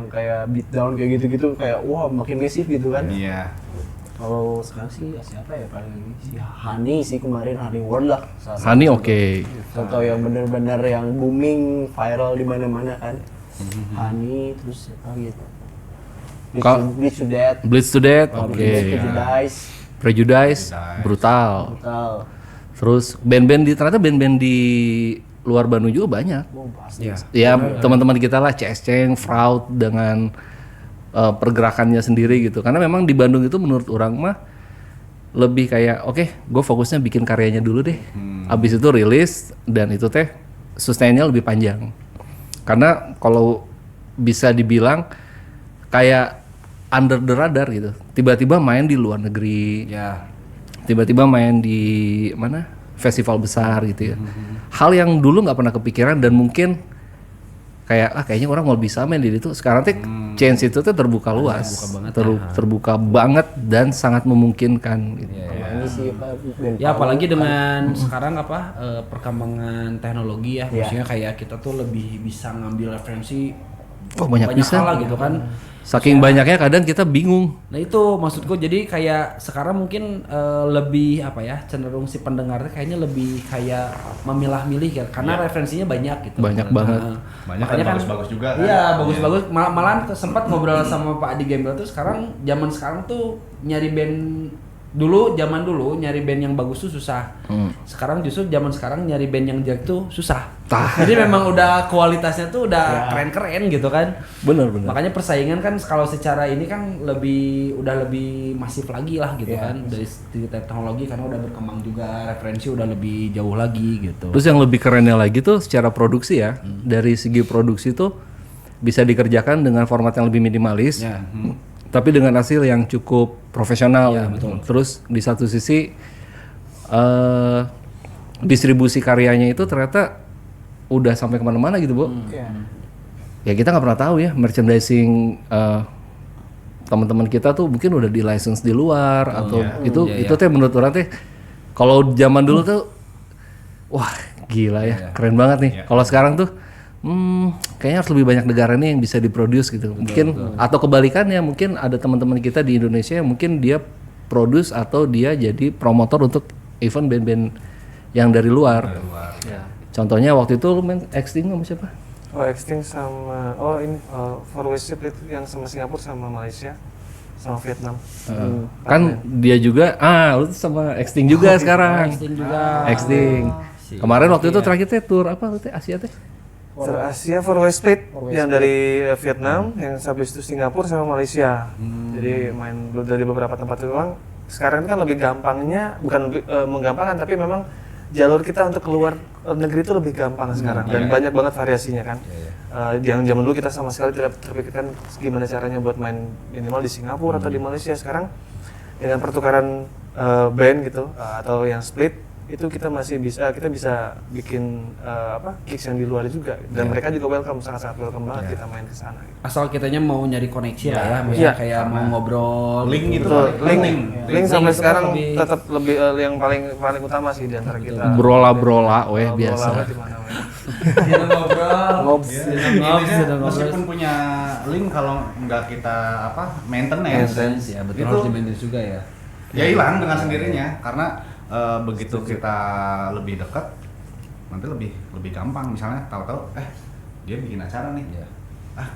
kayak beatdown kayak gitu-gitu kayak wah makin masif gitu kan. Iya. Kalau sekarang sih siapa ya paling si Hani sih kemarin Hani World lah. Hani oke. Contoh yang benar-benar yang booming viral di mana-mana kan. Hani terus siapa gitu. Bleach to Death. Bleach to Death, oke. Prejudice, brutal. Terus band-band ternyata band-band di luar Bandung juga banyak. Ya teman-teman kita lah, CS Ceng, Fraud dengan pergerakannya sendiri gitu. Karena memang di Bandung itu menurut orang mah lebih kayak oke, gue fokusnya bikin karyanya dulu deh. Abis itu rilis dan itu teh sustainnya lebih panjang. Karena kalau bisa dibilang kayak under the radar gitu. Tiba-tiba main di luar negeri. Tiba-tiba main di mana festival besar gitu ya. Hal yang dulu nggak pernah kepikiran dan mungkin kayak kayaknya orang mau bisa main di itu. Sekarang tuh chance itu tuh terbuka luas, terbuka banget dan sangat memungkinkan. Gitu. Ya apalagi dengan sekarang perkembangan teknologi ya, maksudnya kayak kita tuh lebih bisa ngambil referensi banyak bisa hal lah gitu kan. Saking banyaknya kadang kita bingung. Nah itu maksudku jadi kayak sekarang mungkin lebih cenderung si pendengarnya kayaknya lebih kayak memilah-milih ya karena referensinya banyak gitu. Banyak banget. Banyak kan bagus-bagus juga kan. Iya, bagus-bagus. Malahan sempat ngobrol sama Pak Adi Gembel tuh zaman sekarang tuh nyari band zaman dulu nyari band yang bagus tuh susah. Sekarang justru zaman sekarang nyari band yang jelek tuh susah. Jadi memang udah kualitasnya tuh udah keren-keren gitu kan. Bener. Makanya persaingan kan kalau secara ini kan udah lebih masif lagi lah gitu kan dari segi teknologi karena udah berkembang juga, referensi udah lebih jauh lagi gitu. Terus yang lebih kerennya lagi tuh secara produksi ya. Dari segi produksi tuh bisa dikerjakan dengan format yang lebih minimalis. Tapi dengan hasil yang cukup profesional. Betul. Terus di satu sisi distribusi karyanya itu ternyata udah sampai kemana-mana gitu, Bu. Ya kita nggak pernah tahu ya merchandising teman-teman kita tuh mungkin udah di license di luar atau itu teh menurut orang teh kalau zaman dulu tuh wah gila ya keren banget nih. Kalau sekarang tuh kayaknya harus lebih banyak negara nih yang bisa diproduce gitu. Mungkin atau kebalikannya mungkin ada teman-teman kita di Indonesia yang mungkin dia produce atau dia jadi promotor untuk event band-band yang dari luar. Contohnya waktu itu lu main Extinct sama siapa? Oh, Extinct sama ini For Worship itu yang sama Singapura sama Malaysia sama Vietnam. Kan dia juga, lu tuh sama Extinct juga sekarang. Extinct juga. Extinct. Kemarin waktu itu terakhir teh tour apa lu teh Asia teh? Tour Asia For Split yang dari Vietnam, yang habis itu Singapura sama Malaysia. Jadi main dari beberapa tempat itu doang. Sekarang kan lebih gampangnya, bukan menggampangkan, tapi memang jalur kita untuk keluar negeri itu lebih gampang sekarang dan banyak banget variasinya kan. Yang zaman dulu kita sama sekali tidak terpikirkan gimana caranya buat main minimal di Singapura atau di Malaysia. Sekarang dengan pertukaran band gitu atau yang split itu kita bisa bikin gigs yang di luar juga dan mereka juga sangat welcome banget kita main ke sana gitu. Asal kitanya mau nyari koneksi lah ya, misalnya kayak mau ngobrol Link gitu. Link sampai itu sekarang lebih- tetap lebih yang paling utama sih di antara kita. Brola weh biasa. Ngobrol di mana, weh. Kita ngobrol, Intinya meskipun punya link kalau nggak kita maintenance ya betul, itu harus di-manage juga ya. ya hilang dengan sendirinya karena begitu kita lebih dekat nanti lebih gampang misalnya tahu-tahu dia bikin acara nih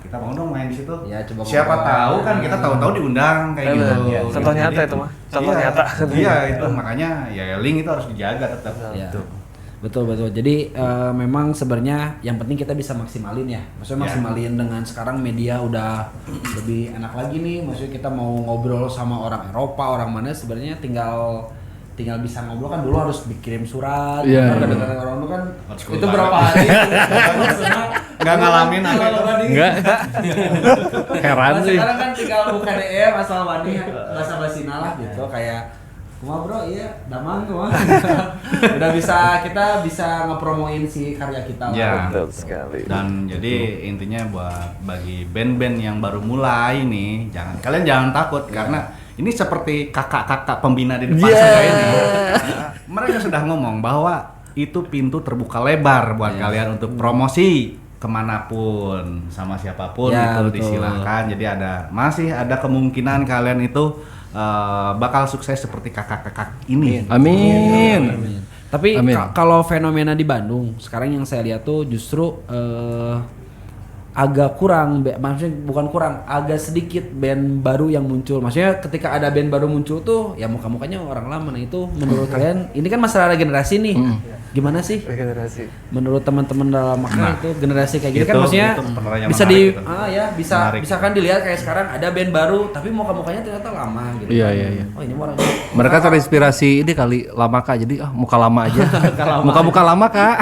kita mau dong main di situ Ya, coba siapa ngobrol. tahu kan kita tahu-tahu diundang kayak gitu. Iya, contoh nyata itu mah. Contoh nyata. Iya itu makanya ya link itu harus dijaga tetap. Ya. Betul. Jadi memang sebenarnya yang penting kita bisa maksimalin ya. Maksudnya maksimalin dengan sekarang media udah lebih enak lagi nih. Maksudnya kita mau ngobrol sama orang Eropa, orang mana sebenarnya tinggal bisa ngobrol kan dulu harus dikirim surat. Iya, Kan iya. kadang-kadang orang itu kan Hardcore itu berapa banget. hari? Nggak ngalamin apa itu. Enggak. Heran sih. Sekarang kan tinggal buka DM asal wani basa-basi lah gitu kayak kumaha bro, iya, damang kumaha. Udah kita bisa ngepromoin si karya kita lah. Ya. Betul sekali. Dan jadi intinya bagi band-band yang baru mulai nih, kalian jangan takut karena ini seperti kakak-kakak pembina di depan saya ini. Mereka sudah ngomong bahwa itu pintu terbuka lebar buat kalian untuk promosi kemanapun sama siapapun Ya, itu betul. disilahkan. Jadi masih ada kemungkinan kalian itu bakal sukses seperti kakak-kakak ini. Amin. Tapi Amin. kalau fenomena di Bandung sekarang yang saya lihat tuh justru agak kurang, maksudnya bukan kurang, agak sedikit band baru yang muncul. Maksudnya ketika ada band baru muncul tuh ya muka-mukanya orang lama. Nah itu menurut kalian ini kan masalah generasi nih. Gimana sih Regenerasi. menurut teman-teman dalam makna itu generasi kayak gini kan itu- maksudnya itu penerangan bisa menarik gitu. bisa Menarik. bisa kan dilihat kayak sekarang ada band baru tapi muka-mukanya ternyata lama gitu. Iya, kan. iya, iya. Oh ini orang Mereka terinspirasi ini kali lama kak, jadi muka lama aja. Muka-muka lama kak.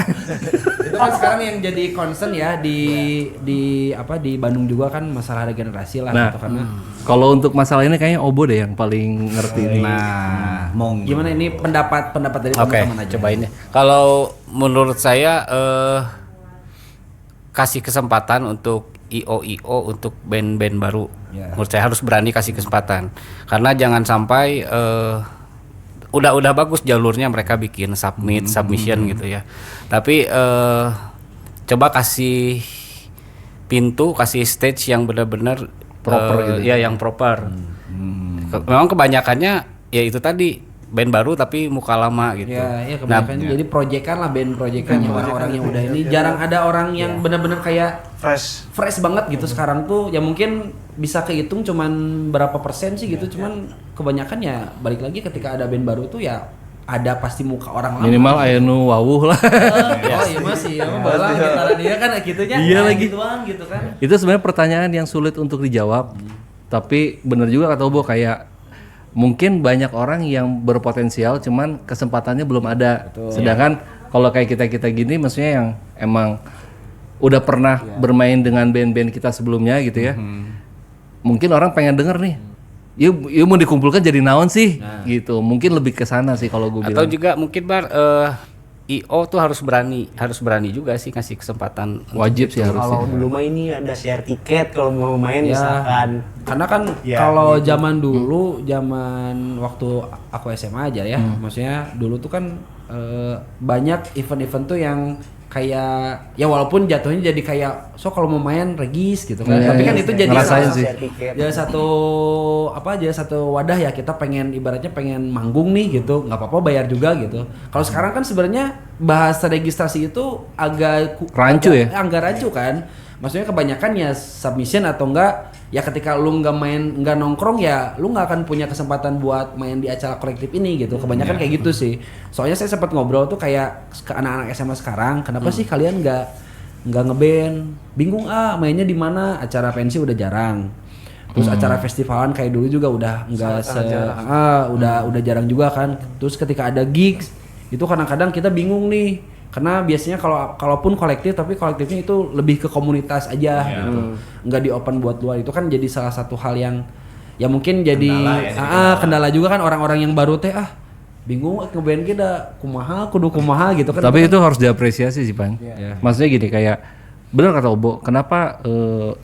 itu kan sekarang yang jadi concern ya di Bandung juga kan masalah regenerasi lah Nah, gitu karena kalau untuk masalah ini kayaknya Obo deh yang paling ngerti nih. Nah, monggo. gimana ini pendapat dari Oke, teman-teman aja. cobain ya. Kalau menurut saya kasih kesempatan untuk IO untuk band-band baru. Ya. Menurut saya harus berani kasih kesempatan. Karena jangan sampai udah bagus jalurnya mereka bikin submission gitu ya. Tapi coba kasih pintu, kasih stage yang benar-benar Proper gitu. Ya, yang proper. Memang kebanyakannya ya itu tadi band baru tapi muka lama gitu. Ya Nah, kebanyakan jadi proyekan lah band proyekan yang orang-orang yang udah ini jarang ada orang yang benar-benar kayak fresh banget gitu sekarang tuh ya mungkin bisa kehitung cuman berapa persen sih gitu cuman kebanyakan ya balik lagi ketika ada band baru tuh ya ada pasti muka orang lama. Minimal aya nu wawuh lah. Oh iya masih ya balang gitaran dia kan gitunya. Iya kayak lagi. gituan gitu kan. Itu sebenarnya pertanyaan yang sulit untuk dijawab. Tapi bener juga kata Obo kayak mungkin banyak orang yang berpotensial cuman kesempatannya belum ada. Sedangkan kalau kayak kita gini maksudnya yang emang udah pernah bermain dengan band-band kita sebelumnya gitu ya. Mungkin orang pengen denger nih. Yuk mau dikumpulkan jadi naon sih gitu. Mungkin lebih ke sana sih kalau gue atau bilang. juga mungkin IO tuh harus berani juga sih kasih kesempatan. Wajib sih harus. Kalau dulu mah ini ada share tiket kalau mau main Ya. misalkan. Karena kan Ya, kalau gitu. zaman dulu, zaman waktu aku SMA aja ya, maksudnya dulu tuh kan banyak event-event tuh yang kayak ya walaupun jatuhnya jadi kayak so kalau mau main regis gitu kan. Iya, Tapi kan iya. itu jadi Ngerasain salah- sih. jadi satu wadah ya, kita pengen ibaratnya pengen manggung nih gitu, nggak apa-apa bayar juga gitu. Kalau sekarang kan sebenarnya bahasa registrasi itu agak Rancu ya? agak rancu kan. Maksudnya kebanyakan ya submission atau enggak ya ketika lu nggak nongkrong ya lu nggak akan punya kesempatan buat main di acara kolektif ini gitu. Kebanyakan kayak gitu sih. Soalnya saya sempat ngobrol tuh kayak ke anak-anak SMA sekarang, kenapa sih kalian nggak ngeband? Bingung mainnya di mana? Acara pensi udah jarang. Terus acara festivalan kayak dulu juga udah nggak udah jarang juga kan. Terus ketika ada gigs itu kadang-kadang kita bingung nih. Karena biasanya kalaupun kolektif, tapi kolektifnya itu lebih ke komunitas aja gitu, nggak di open buat luar. Itu kan jadi salah satu hal yang ya mungkin jadi kendala juga kan orang-orang yang baru teh bingung ngeband kita kudu kumaha gitu kan. Tapi itu harus diapresiasi sih, Bang. Maksudnya gini, kayak benar kata Obo, kenapa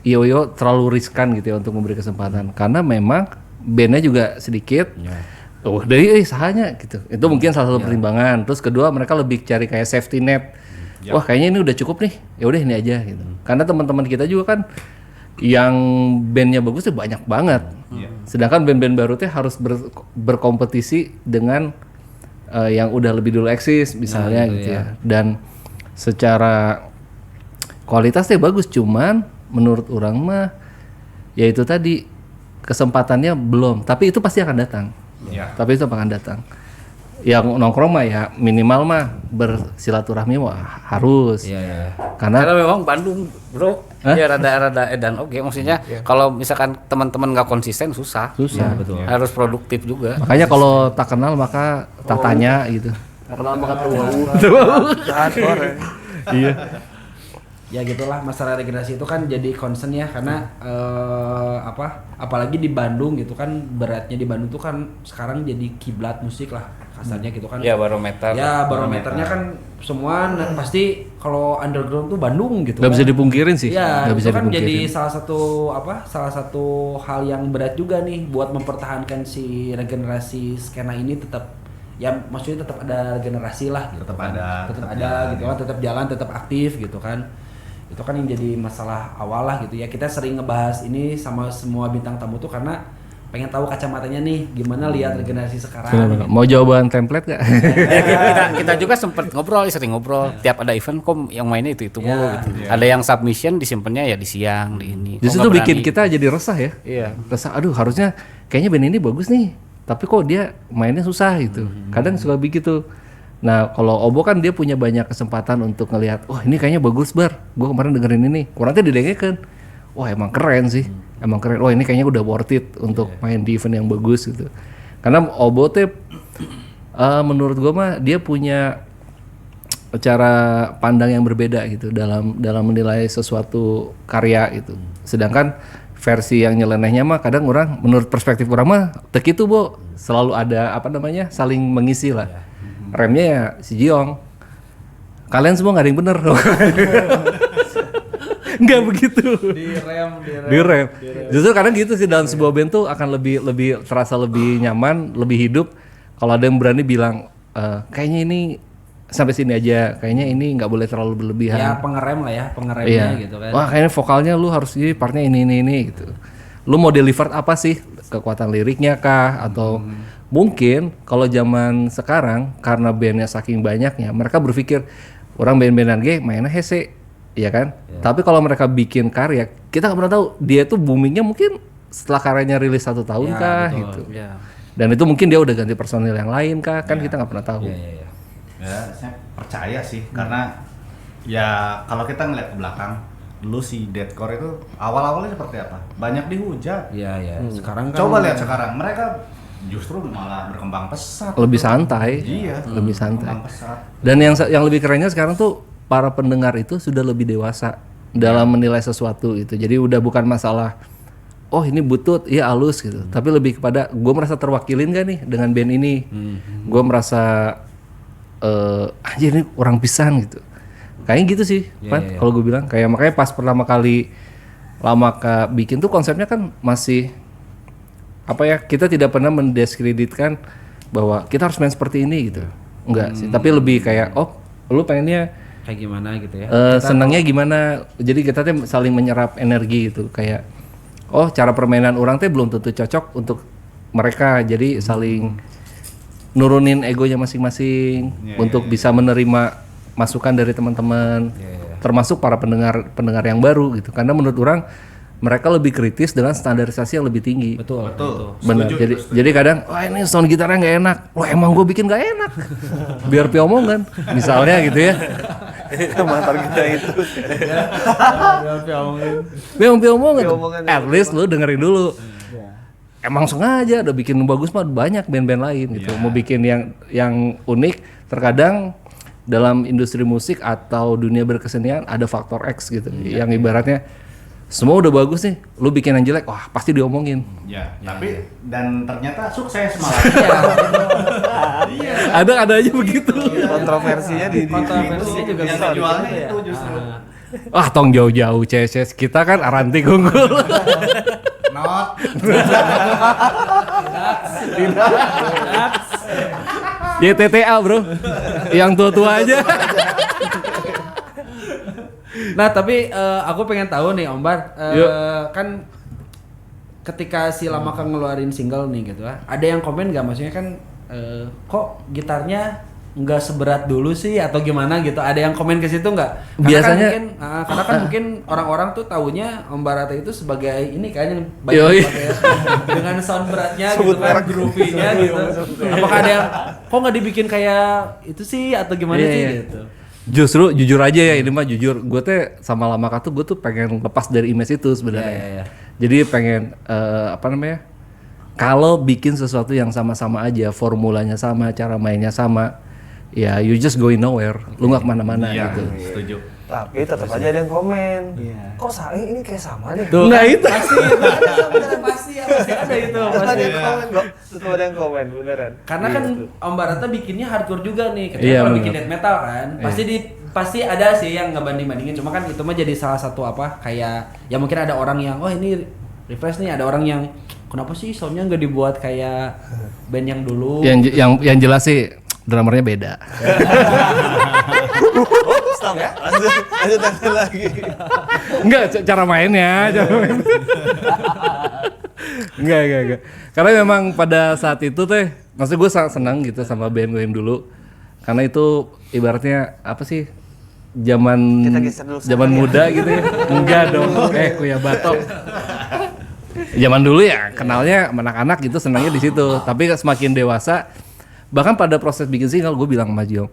Yoyo terlalu riskan gitu ya untuk memberi kesempatan? Karena memang bandnya juga sedikit. Dari sahanya gitu. Itu mungkin salah satu pertimbangan. Terus kedua, mereka lebih cari kayak safety net. Wah, kayaknya ini udah cukup nih. Ya udah ini aja gitu. Karena teman-teman kita juga kan yang bandnya bagus tuh banyak banget. Sedangkan band-band baru tuh harus berkompetisi dengan yang udah lebih dulu eksis misalnya gitu ya. Dan secara kualitas tuh bagus, cuman menurut orang mah ya itu tadi kesempatannya belum, tapi itu pasti akan datang. Tapi itu akan datang. Yang nongkrong mah ya minimal mah bersilaturahmi mah harus. Karena memang Bandung, bro, ya rada edan oke. Maksudnya kalau misalkan teman-teman nggak konsisten susah. Betul. Harus produktif juga. makanya kalau tak kenal maka tak tanya gitu. Karena maka terlalu Iya. Ya gitulah, masalah regenerasi itu kan jadi concern ya, karena apalagi di Bandung gitu kan, beratnya di Bandung tuh kan sekarang jadi kiblat musik lah kasarnya gitu kan. Ya barometer. Ya barometernya kan semua pasti kalau underground tuh Bandung gitu. Nggak kan. bisa dipungkirin sih. Ya, Nggak bisa itu kan dipungkirin. jadi salah satu hal yang berat juga nih buat mempertahankan si regenerasi skena ini tetap, ya maksudnya tetap ada regenerasi lah gitu. Tetap ada gitu kan, tetap jalan, tetap aktif gitu kan. Itu kan yang jadi masalah awal lah gitu ya. Kita sering ngebahas ini sama semua bintang tamu tuh karena pengen tahu kacamatanya nih gimana lihat regenerasi sekarang. Benar-benar. Mau jawaban template gak? kita juga sempet sering ngobrol. Tiap ada event kok yang mainnya itu mulu gitu. Ada yang submission disimpannya ya di siang, di ini. Justru itu bikin kita jadi resah ya. Iya. Resah, aduh harusnya kayaknya band ini bagus nih, tapi kok dia mainnya susah gitu. Kadang suka begitu. Nah kalau Obo kan dia punya banyak kesempatan untuk ngelihat, wah ini kayaknya bagus bar, gue kemarin dengerin ini, kurangnya didengerin, wah emang keren sih, emang keren, wah ini kayaknya udah worth it untuk main di event yang bagus gitu. Karena Obo tuh menurut gue mah dia punya cara pandang yang berbeda gitu dalam menilai sesuatu karya gitu. Sedangkan versi yang nyelenehnya mah kadang orang, menurut perspektif orang mah tek itu Bo, selalu ada saling mengisi lah. Remnya ya si Jiong. Kalian semua nggak ada yang bener. Nggak begitu. Di rem. Justru kadang gitu sih, dalam sebuah band tuh akan lebih terasa lebih nyaman, lebih hidup kalau ada yang berani bilang kayaknya ini sampai sini aja, kayaknya ini nggak boleh terlalu berlebihan. Ya pengerem lah ya, pengeremnya gitu kan. Wah kayaknya vokalnya lu harus ini partnya ini gitu. Lu mau deliver apa sih? Kekuatan liriknya kah? Atau mungkin kalau zaman sekarang karena bandnya saking banyaknya, mereka berpikir orang band-bandan mainnya hese, ya kan? Tapi kalau mereka bikin karya, kita nggak pernah tahu dia tuh boomingnya mungkin setelah karyanya rilis 1 tahun kah gitu. Dan itu mungkin dia udah ganti personil yang lain kah? Kan kita nggak pernah tahu. Ya saya percaya sih, karena ya kalau kita ngeliat ke belakang dulu si deathcore itu awal-awalnya seperti apa? Banyak dihujat. Iya. Sekarang kan Coba lihat sekarang, mereka justru malah berkembang pesat. Lebih santai. Iya, lebih santai. berkembang pesat. Dan yang lebih kerennya sekarang tuh para pendengar itu sudah lebih dewasa dalam menilai sesuatu itu. Jadi udah bukan masalah oh ini butut, iya halus gitu. Tapi lebih kepada gue merasa terwakilin gak nih dengan band ini. Gue merasa anjir ini orang pisan gitu. Kayaknya gitu sih, kalau gue bilang. Kayak makanya pas pertama kali bikin tuh konsepnya kan masih kita tidak pernah mendiskreditkan bahwa kita harus main seperti ini gitu. Enggak sih, tapi lebih kayak lu pengennya kayak gimana gitu ya. Senangnya gimana? Jadi kita tuh saling menyerap energi gitu, kayak oh cara permainan orang tuh belum tentu cocok untuk mereka, jadi saling nurunin egonya masing-masing untuk bisa menerima masukan dari teman-teman, termasuk para pendengar yang baru gitu. Karena menurut orang mereka lebih kritis dengan standarisasi yang lebih tinggi. Betul. Benar. Jadi kadang, wah ini sound gitarnya nggak enak. Wah emang gue bikin nggak enak. Biar pi omongan, misalnya gitu ya. Mantar kita itu. Biar pi omongan. At least lu dengerin dulu. Emang sengaja udah bikin bagus mah banyak band-band lain gitu. Mau bikin yang unik, terkadang dalam industri musik atau dunia berkesenian ada faktor X gitu. Yang ibaratnya semua udah bagus nih, lu bikin yang jelek, wah pasti diomongin. Tapi dan ternyata sukses malah. Ada aja begitu. Kontroversinya di Kontroversinya juga yang bisa jualnya gitu ya. itu justru. Wah tong jauh-jauh CS kita kan Aranti unggul. Not. YTTA bro, yang tua-tua aja. Nah tapi aku pengen tahu nih Om Bar, kan ketika si Lamaka ngeluarin single nih gitu ada yang komen nggak, maksudnya kan kok gitarnya nggak seberat dulu sih atau gimana gitu, ada yang komen ke situ nggak? Biasanya karena kan mungkin orang-orang tuh taunya Om Barata itu sebagai ini kan yang banyak pakai dengan sound beratnya gitu kan, groovy-nya gitu. Apakah ada yang kok nggak dibikin kayak itu sih atau gimana sih gitu? Justru jujur aja ya, ini mah jujur, gue tuh sama Lamaka tuh gue tuh pengen lepas dari image itu sebenarnya. Jadi pengen kalau bikin sesuatu yang sama-sama aja, formulanya sama, cara mainnya sama, ya you just going nowhere, lu nggak kemana-mana gitu. Setuju. Tapi tetap aja ada yang komen. Kok ini kayak sama deh. Nah itu Pasti ada itu. Tetap ada yang komen kok. Tetap ada yang komen beneran. Karena kan Om Barata bikinnya hardcore juga nih, ketika Iya, kalau bener. bikin death metal kan, pasti ada sih yang ngebanding-bandingin. Cuma kan itu mah jadi salah satu kayak ya mungkin ada orang yang ini refresh nih, ada orang yang kenapa sih soundnya nggak dibuat kayak band yang dulu. yang jelas sih drummernya beda. Stop ya. Lanjut lagi. Enggak, cara mainnya. Enggak. Karena memang pada saat itu teh, maksudnya gue sangat senang gitu sama band gue yang dulu. Karena itu ibaratnya apa sih? Kita geser dulu Zaman muda gitu ya. Enggak dong. Kuya batok. Zaman dulu ya kenalnya anak-anak gitu, senangnya di situ. Tapi semakin dewasa, bahkan pada proses bikin single gue bilang sama Jiong,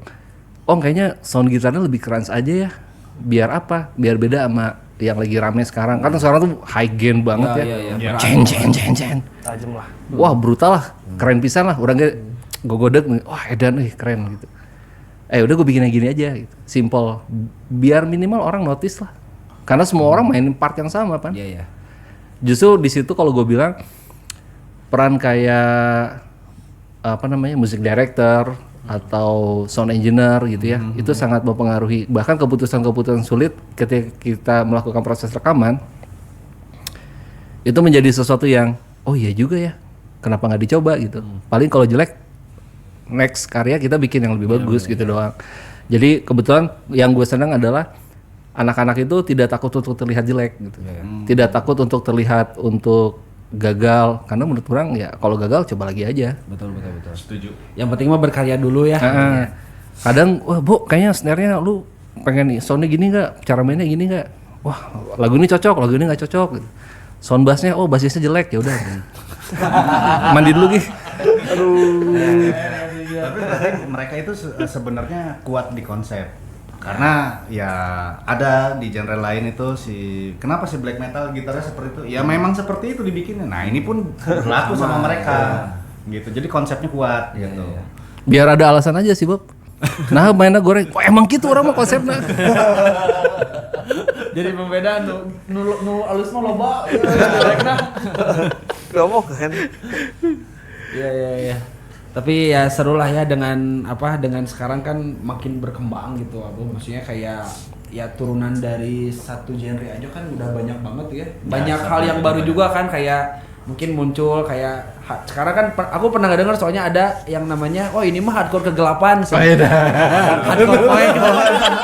kayaknya sound gitarnya lebih keras aja ya. Biar apa? Biar beda sama yang lagi rame sekarang. Karena sekarang tuh high gain banget ya. Cen. Tajam lah. Wah brutal lah, keren pisan lah. Orang gue godek nih, wah edan keren gitu. Udah gue bikin yang gini aja gitu. Simple. Biar minimal orang notice lah. Karena semua orang mainin part yang sama kan. Iya. Justru di situ kalau gue bilang peran kayak music director atau sound engineer gitu ya, itu sangat mempengaruhi. Bahkan keputusan-keputusan sulit ketika kita melakukan proses rekaman itu menjadi sesuatu yang iya juga ya, kenapa nggak dicoba gitu. Paling kalau jelek next karya kita bikin yang lebih bagus gitu doang. Jadi kebetulan yang gue senang adalah anak-anak itu tidak takut untuk terlihat jelek gitu. Tidak takut untuk terlihat untuk gagal, karena menurut orang ya kalau gagal coba lagi aja. Betul. Setuju. Yang penting mah berkarya dulu ya. Kadang wah Bu kayaknya snare-nya lu pengen soundnya gini nggak, cara mainnya gini nggak, wah lagu ini cocok, lagu ini nggak cocok gitu. Sound bassnya bassisnya jelek, ya udah mandi dulu gitu. Tapi berarti mereka itu sebenarnya kuat di konsep. Karena ya ada di genre lain itu kenapa si black metal gitarnya seperti itu? Ya memang seperti itu dibikinnya. Nah, ini pun berlaku sama mereka. Gitu. Jadi konsepnya kuat gitu. Biar ada alasan aja sih, Bob. Nah, mainnya goreng. Emang gitu orang mah konsepnya. Jadi pembeda nu alus mah loba jelekna. Ngomong kan. Iya. Tapi ya seru lah ya dengan sekarang kan makin berkembang gitu Abu. Maksudnya kayak ya turunan dari satu genre aja kan udah banyak banget ya. Banyak hal yang baru juga kan, kayak mungkin muncul kayak sekarang kan aku pernah dengar soalnya ada yang namanya ini mah hardcore kegelapan soalnya hardcore poek gitu.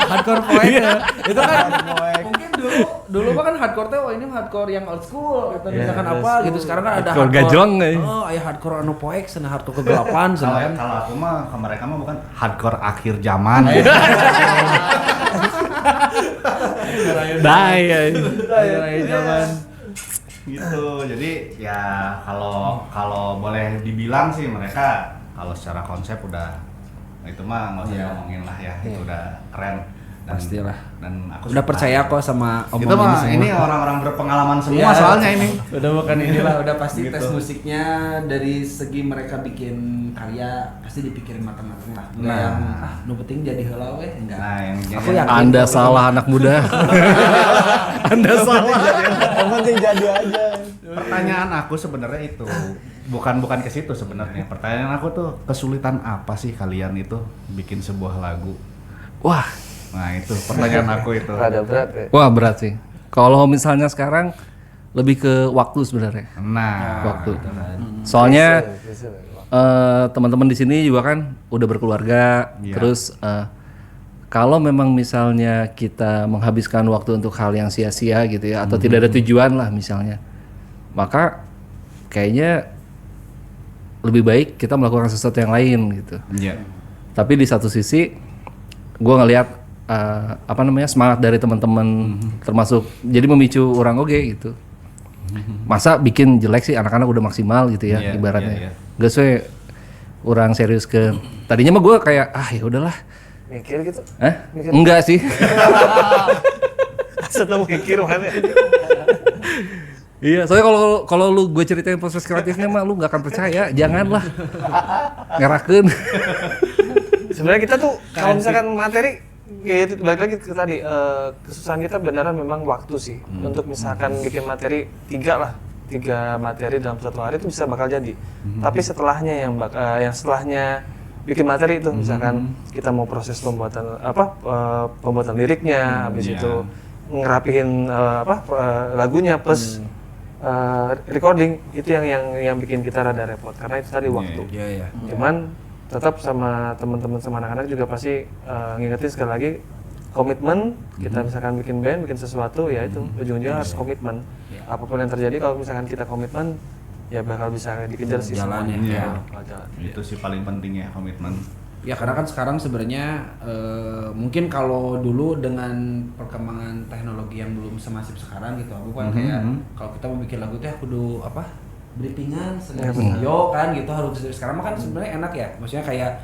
Hardcore poek itu kan mungkin dulu mah kan hardcore teh ini hardcore yang old school atau misalkan apa gitu. Sekarang kan ada hardcore gajong aya hardcore anu poek sana hardcore kegelapan sana. Kalau aku mah ke mereka mah bukan hardcore akhir zaman. Akhir zaman gitu. Jadi ya kalau boleh dibilang sih mereka kalau secara konsep udah itu mah nggak usah ngomongin lah ya, itu udah keren. Dan, pastilah. Dan aku udah percaya kok sama itu omongan mah semua. ini orang-orang berpengalaman semua soalnya ini. Udah bukan inilah, udah pasti Gitu. tes musiknya dari segi mereka bikin karya pasti dipikirin matang-matang lah. Enggak yang nu penting jadi heula we, enggak. Nah, yang Aku yakin Anda salah anak muda. Anda salah. Yang penting jadi aja. pertanyaan aku sebenarnya itu bukan ke situ sebenarnya. Pertanyaan aku tuh kesulitan apa sih kalian itu bikin sebuah lagu? Wah, Nah itu pertanyaan aku itu. Rada berat ya. wah berat sih. Kalau misalnya sekarang lebih ke waktu sebenarnya. Nah, Waktu. Soalnya teman-teman di sini juga kan udah berkeluarga. Iya. Terus kalau memang misalnya kita menghabiskan waktu untuk hal yang sia-sia gitu ya, atau tidak ada tujuan lah misalnya, maka kayaknya lebih baik kita melakukan sesuatu yang lain gitu. Iya. Tapi di satu sisi, gue ngelihat semangat dari teman-teman, termasuk jadi memicu orang oge gitu. Masa bikin jelek sih, anak-anak udah maksimal gitu ya, Iya, ibaratnya. iya, Gak sesuai orang serius ke. Tadinya mah gue kayak ya udahlah. Mikir gitu. Enggak sih. Setelah mikir mana? Iya, soalnya kalau lu gue ceritain proses kreatifnya mah lu nggak akan percaya. Janganlah. Ngerakeun. Sebenarnya kita tuh kalau misalkan materi ya itu balik lagi ke tadi kesusahan kita beneran memang waktu sih. Untuk misalkan bikin materi 3 materi dalam satu hari itu bisa bakal jadi. Tapi setelahnya yang setelahnya bikin materi itu misalkan kita mau proses pembuatan liriknya, habis itu ngerapihin lagunya plus recording itu yang bikin kita rada repot karena itu tadi waktu. Iya. Cuman tetap sama teman-teman sama anak-anak juga pasti ngingetin sekali lagi komitmen. Kita misalkan bikin band, bikin sesuatu ya itu ujung-ujungnya harus komitmen. Apapun yang terjadi kalau misalkan kita komitmen ya bakal bisa dikejar sih Jalan semuanya. ya. Bakal jalan. Itu sih paling penting ya, komitmen. Ya karena kan sekarang sebenarnya mungkin kalau dulu dengan perkembangan teknologi yang belum semasif sekarang gitu, aku kan kayak kalau kita mau bikin lagu teh kudu briefing-an studio kan gitu harus. Sekarang mah kan sebenarnya enak ya, maksudnya kayak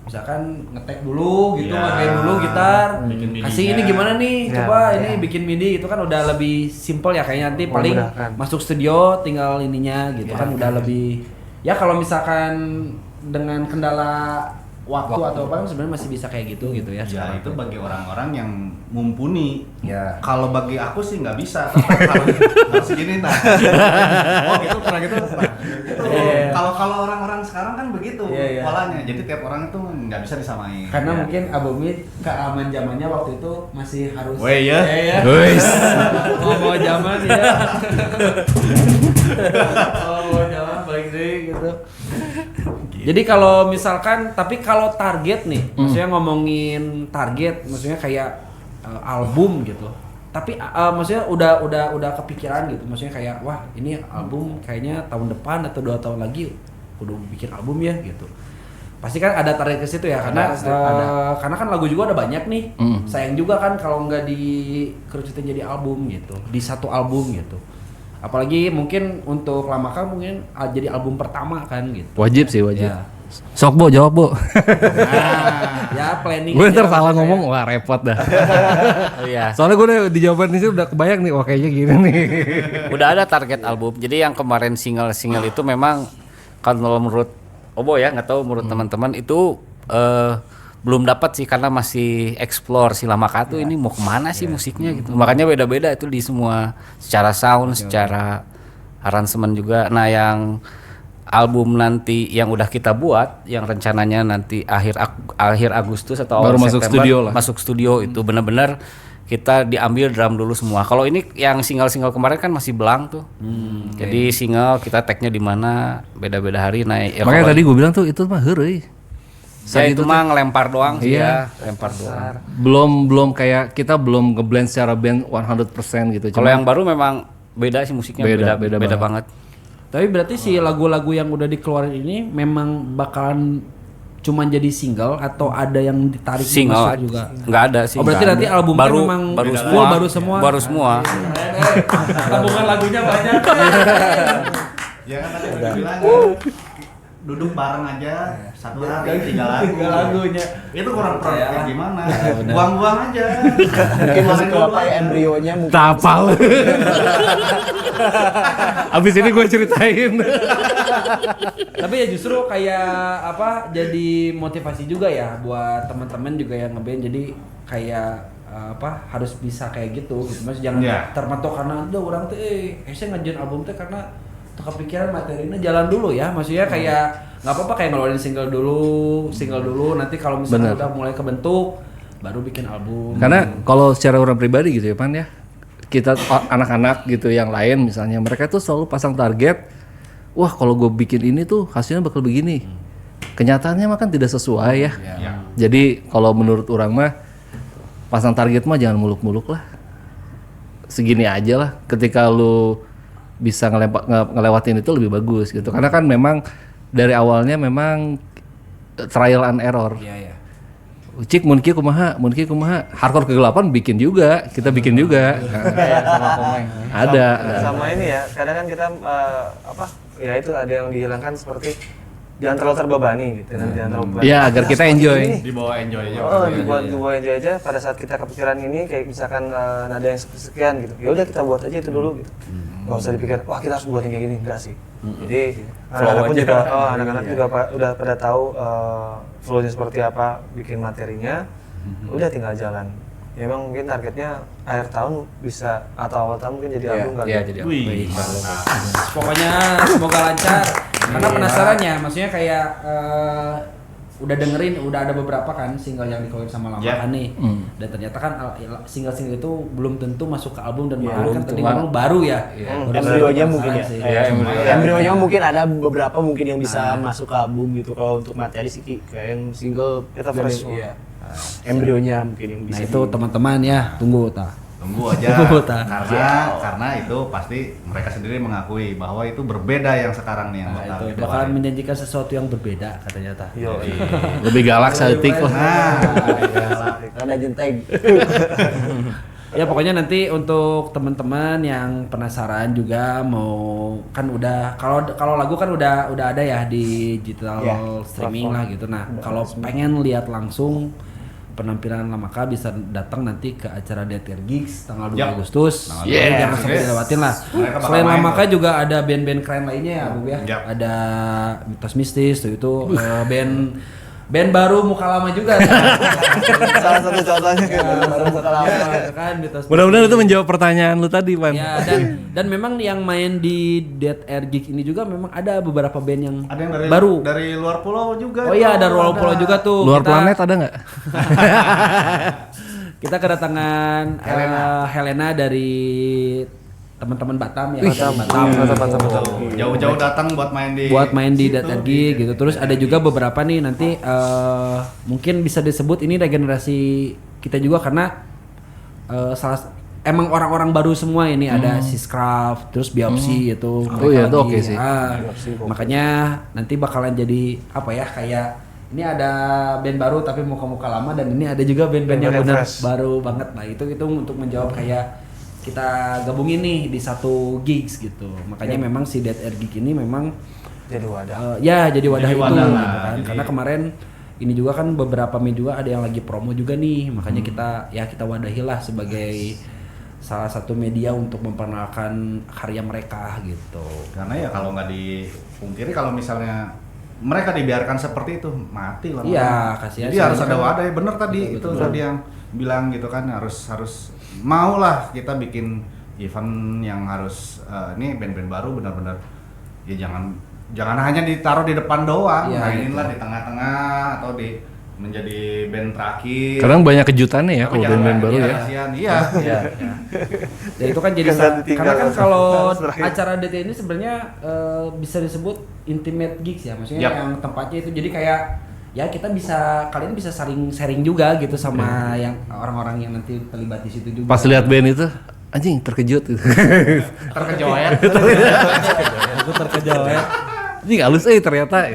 misalkan ngetek dulu gitu, ngerjain dulu gitar, Bikin MIDI-nya. kasih ini gimana nih, Ya, coba ini bikin MIDI itu kan udah lebih simple ya kayaknya nanti paling Memudahkan. masuk studio tinggal ininya gitu kan udah lebih ya kalau misalkan dengan kendala waktu atau apa sebenarnya masih bisa kayak gitu ya. Ya itu bagi orang-orang yang mumpuni. Ya. Kalau bagi aku sih nggak bisa. Harus segini nah. Oh gitu karena gitu. Kalau orang-orang sekarang kan begitu Iya. polanya. Jadi tiap orang itu nggak bisa disamain. Karena Ya. mungkin Abomit keaman zamannya waktu itu masih harus. Weh, ya. Ya. Guys. Mau zaman ya. Mau zaman balik deh gitu. Jadi kalau misalkan, tapi kalau target nih, maksudnya ngomongin target, maksudnya kayak album gitu. Tapi maksudnya udah kepikiran gitu, maksudnya kayak wah ini album kayaknya tahun depan atau 2 tahun lagi udah bikin album ya gitu. Pasti kan ada target ke situ ya, karena karena kan lagu juga udah banyak nih. Sayang juga kan kalau nggak dikerucutin jadi album gitu, di satu album gitu. Apalagi mungkin untuk Lamaka mungkin jadi album pertama kan gitu. Wajib sih, wajib. Ya. Sok Bo, jawab Bo. Ya planning. Gue ntar aja salah maksudnya. ngomong, wah repot dah. Iya. Soalnya gue udah di jawaban ini udah kebayang nih, wah kayaknya gini nih. Udah ada target album. Jadi yang kemarin single itu memang kalau menurut Obo ya, nggak tahu menurut teman-teman itu belum dapat sih karena masih explore si Lamaka tuh ini mau kemana sih musiknya gitu. Makanya beda-beda itu di semua secara sound, secara aransemen juga. Nah yang album nanti yang udah kita buat, yang rencananya nanti akhir Agustus atau Baru awal masuk September studio lah. masuk studio itu benar-benar kita diambil drum dulu semua. Kalau ini yang single-single kemarin kan masih belang tuh. Jadi single kita tag-nya di mana, beda-beda hari naik. Ya, Makanya tadi gue bilang tuh itu mah heureuy. saya itu mah ngelempar doang sih ya, lempar doang. Belum kayak kita belum ngeblend secara band 100% gitu. Kalau yang baru memang beda sih musiknya, beda banget. Tapi berarti si lagu-lagu yang udah dikeluarin ini memang bakalan cuman jadi single atau ada yang ditarik Single masuk juga? nggak ada sih. Oh berarti nggak nanti ada. album baru memang baru full, semua, baru semua. Tabungan lagunya banyak. Jangan tadi udah bilang duduk bareng aja satu hari 3 lagu. 3 lagunya. Itu kurang produktif gimana? Buang-buang aja. Mungkin masuk ke apa ya, embrionya mungkin. Tapal. Abis ini gue ceritain. Tapi ya justru kayak apa jadi motivasi juga ya buat teman-teman juga yang ngeband, jadi kayak apa harus bisa kayak gitu. Mas jangan termentok karena udah orang tuh saya ngajuin album tuh karena tuh kepikiran materinya jalan dulu ya, maksudnya kayak nggak apa-apa kayak ngeluarin single dulu nanti kalau misalnya udah mulai kebentuk baru bikin album. Karena kalau secara orang pribadi gitu ya Pan ya, kita anak-anak gitu yang lain misalnya mereka tuh selalu pasang target, wah kalau gue bikin ini tuh hasilnya bakal begini. Kenyataannya mah kan tidak sesuai ya. Jadi kalau menurut orang mah pasang target mah jangan muluk-muluk lah, segini aja lah. Ketika lu bisa ngelewatin itu lebih bagus gitu, karena kan memang dari awalnya memang trial and error. Cik mun kieu kumaha, hardcore kegelapan bikin juga, kita bikin juga. Sama Komeng. Ada. Sama ini ya, kadang kan kita apa ya itu ada yang dihilangkan seperti jangan terlalu terbebani gitu kan, jangan terlalu beban. Ya agar kita enjoy. Dibawa enjoy aja. Dibuat enjoy aja pada saat kita kepikiran ini kayak misalkan nada yang sekian gitu. Ya udah kita buat aja itu dulu gitu. Gak usah dipikir, wah kita harus buat yang kayak gini, enggak sih. Jadi anak-anak pun juga, anak-anak juga udah pada tahu flow-nya seperti apa, bikin materinya, udah tinggal jalan. Ya emang mungkin targetnya akhir tahun bisa atau awal tahun mungkin jadi album kali. Iya, jadi album. Pokoknya semoga lancar. Karena penasaran ya, maksudnya kayak udah dengerin, udah ada beberapa kan single yang dikeluarin sama Lama nih. Dan ternyata kan single-single itu belum tentu masuk ke album dan kan tadi ngomong baru ya. Embrionya mungkin ya. Iya, Embrionya mungkin ada beberapa mungkin yang bisa masuk ke album gitu. Kalau untuk materi sih kayak yang single Kita fresh. iya. Embrionya mungkin yang bisa. Nah itu teman-teman ya, tunggu Tunggu aja. Karena itu pasti mereka sendiri mengakui bahwa itu berbeda yang sekarang nih yang bakal itu bakalan menjanjikan sesuatu yang berbeda katanya tah. Lebih galak saeutik lah. Karena jenteng. Ya pokoknya nanti untuk teman-teman yang penasaran juga mau kan udah kalau lagu kan udah ada ya di digital streaming lah gitu. Nah, kalau pengen lihat langsung penampilan Lamaka bisa datang nanti ke acara DTR Gigs tanggal 2 Agustus. Jangan sampai dilewatin lah. Selain Lamaka juga ada band-band keren lainnya ya, Bu ya. Ada Mitos Mistis tuh itu band baru muka lama juga. Salah satu contohnya Baru muka lama. Kan Mitos Mudah-mudahan itu menjawab pertanyaan lu tadi, Pan. ya, dan memang yang main di Dead Air Gig ini juga memang ada beberapa band yang ada yang dari baru. dari luar pulau juga. Oh iya, ada luar pulau juga tuh. Luar planet ada nggak? Kita kedatangan Helena dari teman-teman Batam ya. Batam. Jauh-jauh datang buat main di Dead Air Gig gitu. Terus ada juga beberapa nih nanti mungkin bisa disebut ini regenerasi kita juga karena emang orang-orang baru semua ini ada Siscraft, terus Biopsi itu. Oh iya, itu oke sih. Makanya nanti bakalan jadi apa ya kayak ini ada band baru tapi muka-muka lama dan ini ada juga band-band yang benar baru banget. Nah, itu untuk menjawab kayak kita gabungin nih di satu gigs gitu. Makanya memang si Dead Air Gig ini memang jadi wadah. Jadi wadah itu gitu kan. Jadi, Karena kemarin ini juga kan beberapa band juga ada yang lagi promo juga nih. Makanya kita wadahilah sebagai salah satu media untuk memperkenalkan karya mereka gitu. Karena ya kalau nggak dipungkiri kalau misalnya mereka dibiarkan seperti itu mati lah. Iya, kasihan. Jadi harus ada wadah. Bener tadi betul. Tadi yang bilang gitu kan harus mau lah kita bikin event yang harus ini band-band baru benar-benar ya jangan hanya ditaruh di depan doang, mainin lah di tengah-tengah atau di menjadi band terakhir. Kadang banyak kejutannya ya Tapi kalau jangan band-band baru iya, ya. kasihan. Iya. Iya. Ya itu kan jadi Kesan ditinggal karena kan langsung. kalau Terakhir. acara DT ini sebenarnya bisa disebut intimate gigs ya, maksudnya Yap. yang tempatnya itu jadi kayak ya kita bisa kalian bisa saling sharing juga gitu sama yang orang-orang yang nanti terlibat di situ juga. Pas lihat band itu, anjing terkejut gitu. Terkejoet. Aku terkejut ya. Anjing halus ternyata.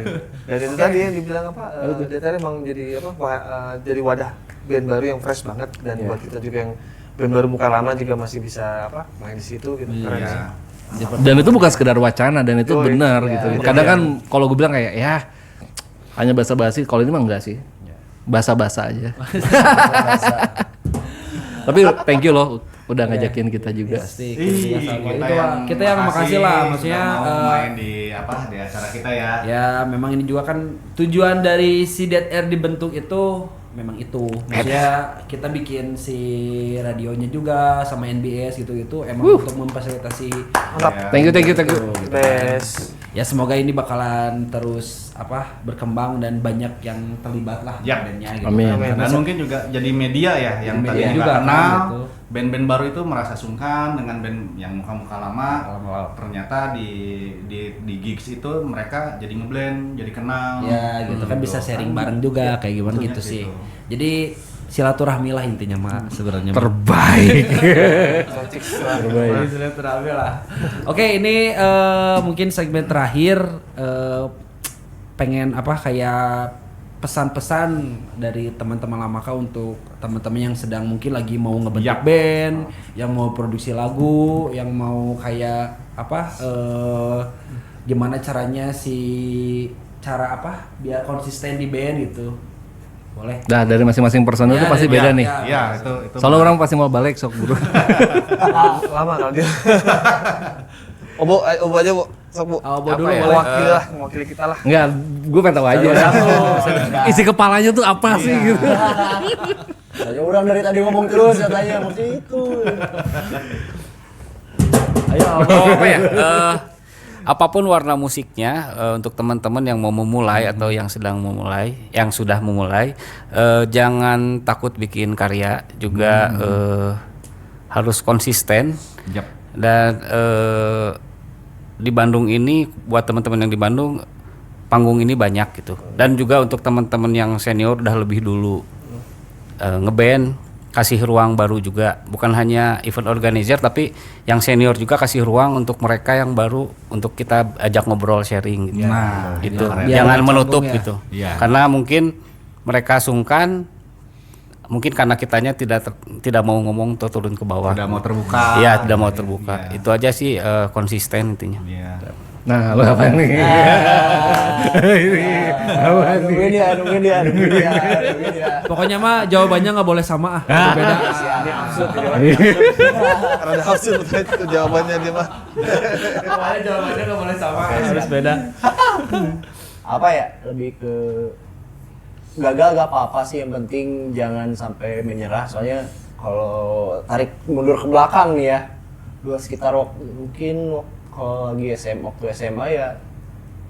Dan itu tadi yang dibilang apa? DTR emang jadi apa? Jadi wadah band baru yang fresh banget dan buat kita juga yang band baru muka lama juga masih bisa apa? Main di situ gitu. Keren sih. Dan itu bukan sekedar wacana dan itu Oh, benar iya. gitu. Iya. Kadang kan kalau gue bilang kayak ya hanya basa-basi, kalau ini mah enggak sih. Basa-basa aja. Tapi thank you loh udah ngajakin kita juga. Pasti Ih, kita yang makasih lah, maksudnya udah mau main di apa di acara kita ya. ya memang ini juga kan tujuan dari si Dead Air dibentuk itu memang itu, maksudnya kita bikin si radionya juga sama NBS gitu emang untuk memfasilitasi Mantap. Thank you. Best. ya semoga ini bakalan terus apa berkembang dan banyak yang terlibat lah Yap. bandnya gitu. Amin. Karena Dan mungkin juga jadi media ya yang Jadi tadi media juga juga, kenal gitu. band-band baru itu merasa sungkan dengan band yang muka-muka lama. Ternyata di gigs itu mereka jadi ngeblend, jadi kenal. ya gitu kan bisa sharing bareng juga kayak gimana Tentunya gitu sih. gitu. Jadi silaturahmi lah intinya mah sebenarnya. Terbaik. Jadi silaturahmi lah. Oke, ini mungkin segmen terakhir pengen apa kayak pesan-pesan dari teman-teman Lamaka untuk teman-teman yang sedang mungkin lagi mau ngebentuk Yap. band, yang mau produksi lagu, yang mau kayak apa gimana caranya cara apa biar konsisten di band gitu. Boleh. Nah dari masing-masing personil Ya, itu pasti dari- beda ya, nih. ya. Iya, itu Soalnya orang pasti mau balik sok buru. Lama kalau dia. Obo aja, Bu. Sok, Bu. Obo dulu Apa ya? boleh. Mewakili kita lah. Enggak, gue pengen tahu aja. Isi kepalanya tuh apa sih gitu. Saya orang dari tadi ngomong terus katanya mesti itu. Ayo, Apa ya? Apapun warna musiknya untuk teman-teman yang mau memulai atau yang sedang memulai, yang sudah memulai, jangan takut bikin karya juga harus konsisten. Yap. Dan di Bandung ini buat teman-teman yang di Bandung panggung ini banyak gitu. Dan juga untuk teman-teman yang senior udah lebih dulu ngeband kasih ruang baru juga, bukan hanya event organizer tapi yang senior juga kasih ruang untuk mereka yang baru untuk kita ajak ngobrol sharing gitu. Nah, Gitu. keren. Jangan Biar menutup nyambung ya. gitu. Iya. Karena mungkin mereka sungkan, mungkin karena kitanya tidak mau ngomong atau turun ke bawah. Udah mau terbuka. Iya, tidak mau terbuka. Iya. Itu aja sih konsisten intinya. Iya. Nah, lo apa nih? Nungguin dia. pokoknya mah jawabannya nggak boleh sama ah. Beda. Rada absurd itu jawabannya dia mah. Pokoknya jawabannya nggak boleh sama, harus beda. Apa ya? Lebih ke gagal gak apa-apa sih, yang penting jangan sampai menyerah. Soalnya kalau tarik mundur ke belakang nih ya, dua sekitar mungkin kalau lagi waktu SMA ya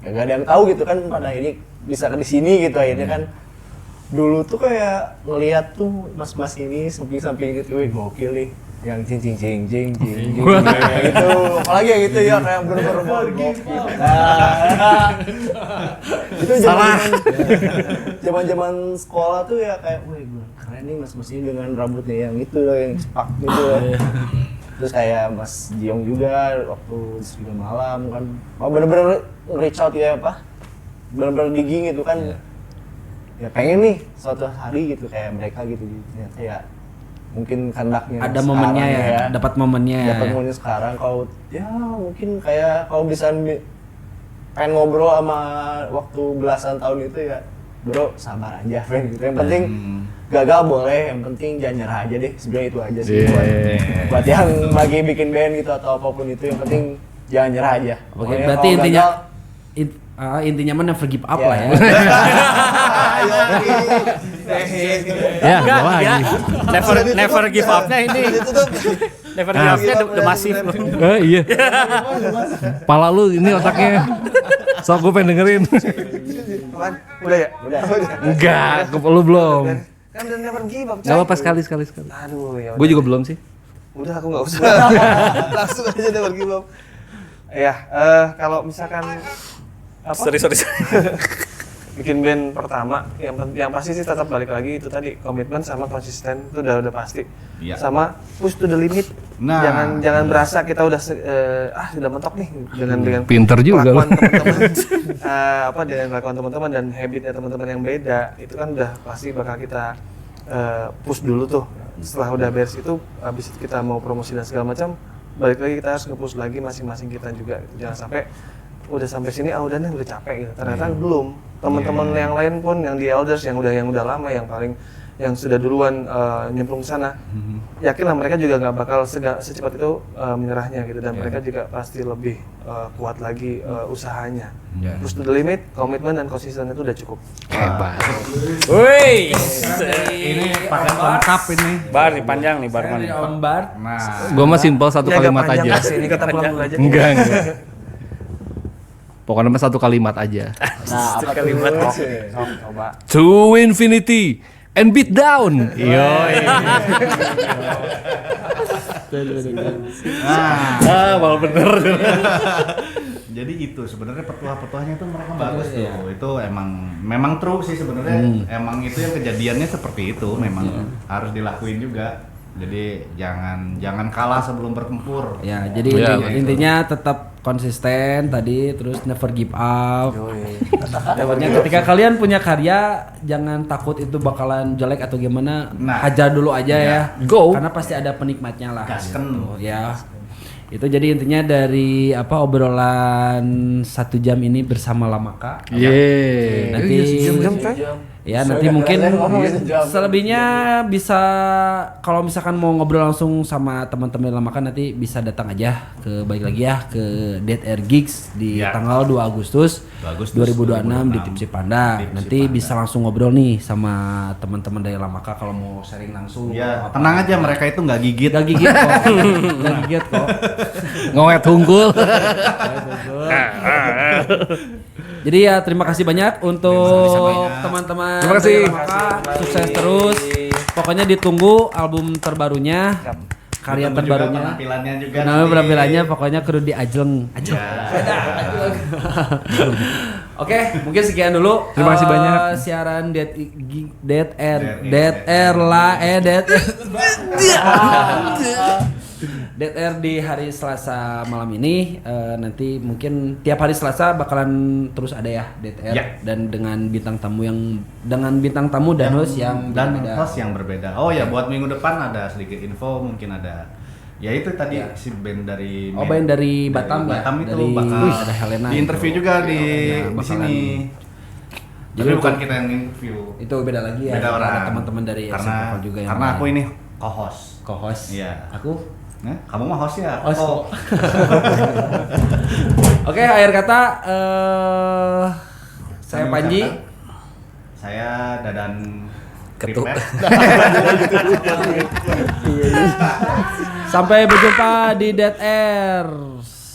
gak ada yang tahu gitu kan, pada ini bisa ke di sini gitu akhirnya kan. Dulu tuh kayak ngeliat tuh mas-mas ini samping-samping gitu, wih gokil nih, yang cing gitu, apalagi yang gitu ya kayak bener-bener gokil. Nah, itu zaman sekolah tuh ya kayak, wih keren nih mas-mas ini dengan rambutnya yang itu loh, yang cepak gitu loh. Terus kayak Mas Jiong juga waktu Sudah Malam kan, bener-bener reach out ya apa, bener-bener digging gitu kan. Ya pengen nih suatu hari gitu kayak mereka gitu, ternyata ya mungkin kendaknya Ada momennya ya, dapat momennya ya. dapat momennya sekarang. Kalau ya mungkin kayak kalau bisa pengen ngobrol sama waktu belasan tahun itu ya, bro sabar aja friend gitu. Yang penting gagal boleh, yang penting jangan nyerah aja deh. Sebenarnya itu aja sih buat yang lagi bikin band gitu atau apapun itu, yang penting jangan nyerah aja. Oke, Pokoknya berarti kalau intinya gagal, intinya mah never give up Ya. lah ya. Ya, bawa lagi. Never give up-nya ini. Never give up-nya udah masif loh. Iya. Pala lu ini otaknya. Sok gue pengen dengerin. Apaan? Udah ya? Udah. Enggak, lu belum. Kan udah never give up. Enggak apa-apa sekali. Aduh ya. Gue juga belum sih. Udah aku nggak usah. Langsung aja never give up. Ya, kalau misalkan apa? Sorry. Bikin band pertama yang pasti sih tetap balik lagi itu tadi komitmen sama konsisten itu udah pasti. Iya. Sama push to the limit. Nah, jangan berasa kita udah sudah mentok nih dengan Pinter juga kelakuan lu. teman-teman. Dengan kelakuan teman-teman dan habitnya teman-teman yang beda itu kan udah pasti bakal kita push dulu tuh. Setelah udah beres itu habis kita mau promosi dan segala macam balik lagi kita harus nge-push lagi masing-masing kita juga gitu. Jangan sampai udah sampai sini udah nih udah capek gitu. Ternyata belum. Teman-teman yang lain pun yang di elders yang udah lama yang sudah duluan nyemplung ke sana. Yakinlah mereka juga nggak bakal secepat itu menyerahnya gitu dan mereka juga pasti lebih kuat lagi usahanya. Push to the limit, komitmen dan konsisten itu udah cukup. Hebat. Woi. ini pakai lengkap ini. Bar nih panjang nih bar Dari mana? Om Bar. Nah, Gua mah simpel satu Ya, agak kalimat panjang aja. sih, ini kita pulang dulu aja. Enggak. Pokoknya mah satu kalimat aja. Nah, apa Kalimat. tuh? Coba. To infinity and beat down. Yoi. Malah bener. jadi itu sebenarnya petuah-petuahnya itu mereka bagus tuh. Itu memang true sih sebenarnya. Emang itu yang kejadiannya seperti itu, memang harus dilakuin juga. Jadi jangan kalah sebelum bertempur. Ya, jadi intinya tetap konsisten tadi, terus never give up. Pokoknya ketika kalian punya karya, jangan takut itu bakalan jelek atau gimana. Nah. Hajar dulu aja ya. Go. Karena pasti ada penikmatnya lah. Gasken. Gitu, ya. Itu jadi intinya dari obrolan 1 jam ini bersama Lamaka. Yeay. Nanti ya nanti mungkin selebihnya bisa kalau misalkan mau ngobrol langsung sama teman-teman Lamaka nanti bisa datang aja balik lagi ya ke Dead Air Gigs di Ya. tanggal 2 Agustus 2026 di Tipsi Panda. Nanti bisa langsung ngobrol nih sama teman-teman dari Lamaka kalau mau sharing langsung. Ya, tenang aja mereka itu nggak gigit. Gak gigit kok. Gak gigit kok. Ngowet unggul. Jadi ya terima kasih banyak untuk teman-teman Terima kasih. dari Lamaka. Sukses terus. Pokoknya ditunggu album terbarunya, karya Ditunggu juga terbarunya. penampilannya juga. Nah, nanti. penampilannya pokoknya kudu di ajeng. Oke, mungkin sekian dulu. Terima kasih banyak. Siaran Dead Air Dead Air di hari Selasa malam ini. Nanti mungkin tiap hari Selasa bakalan terus ada ya Dead Air Ya. dan dengan bintang tamu dan host yang dan berbeda. host yang berbeda. Oh ya, buat minggu depan ada sedikit info, mungkin ada. Ya itu tadi si band dari band dari Batam ya? Batam itu Dari- bakal ada Helena di interview itu. juga di bakalan- sini. Jadi Jadi bukan untuk- kita yang interview. Itu beda lagi ya. Beda orang. Ada teman-teman dari karena SMPK juga yang karena lain. aku ini co-host. co-host. Iya. Aku Nah, kamu mah host ya? host. Oh. Oke, akhir kata saya Kami Panji. ucapkan, saya Dadan Ketuk. Kripet. Sampai berjumpa di Dead Air.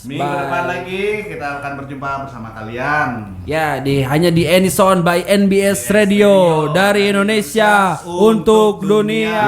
Minggu depan lagi kita akan berjumpa bersama kalian. Ya, hanya di Anysound by NBS Radio dari Indonesia untuk dunia.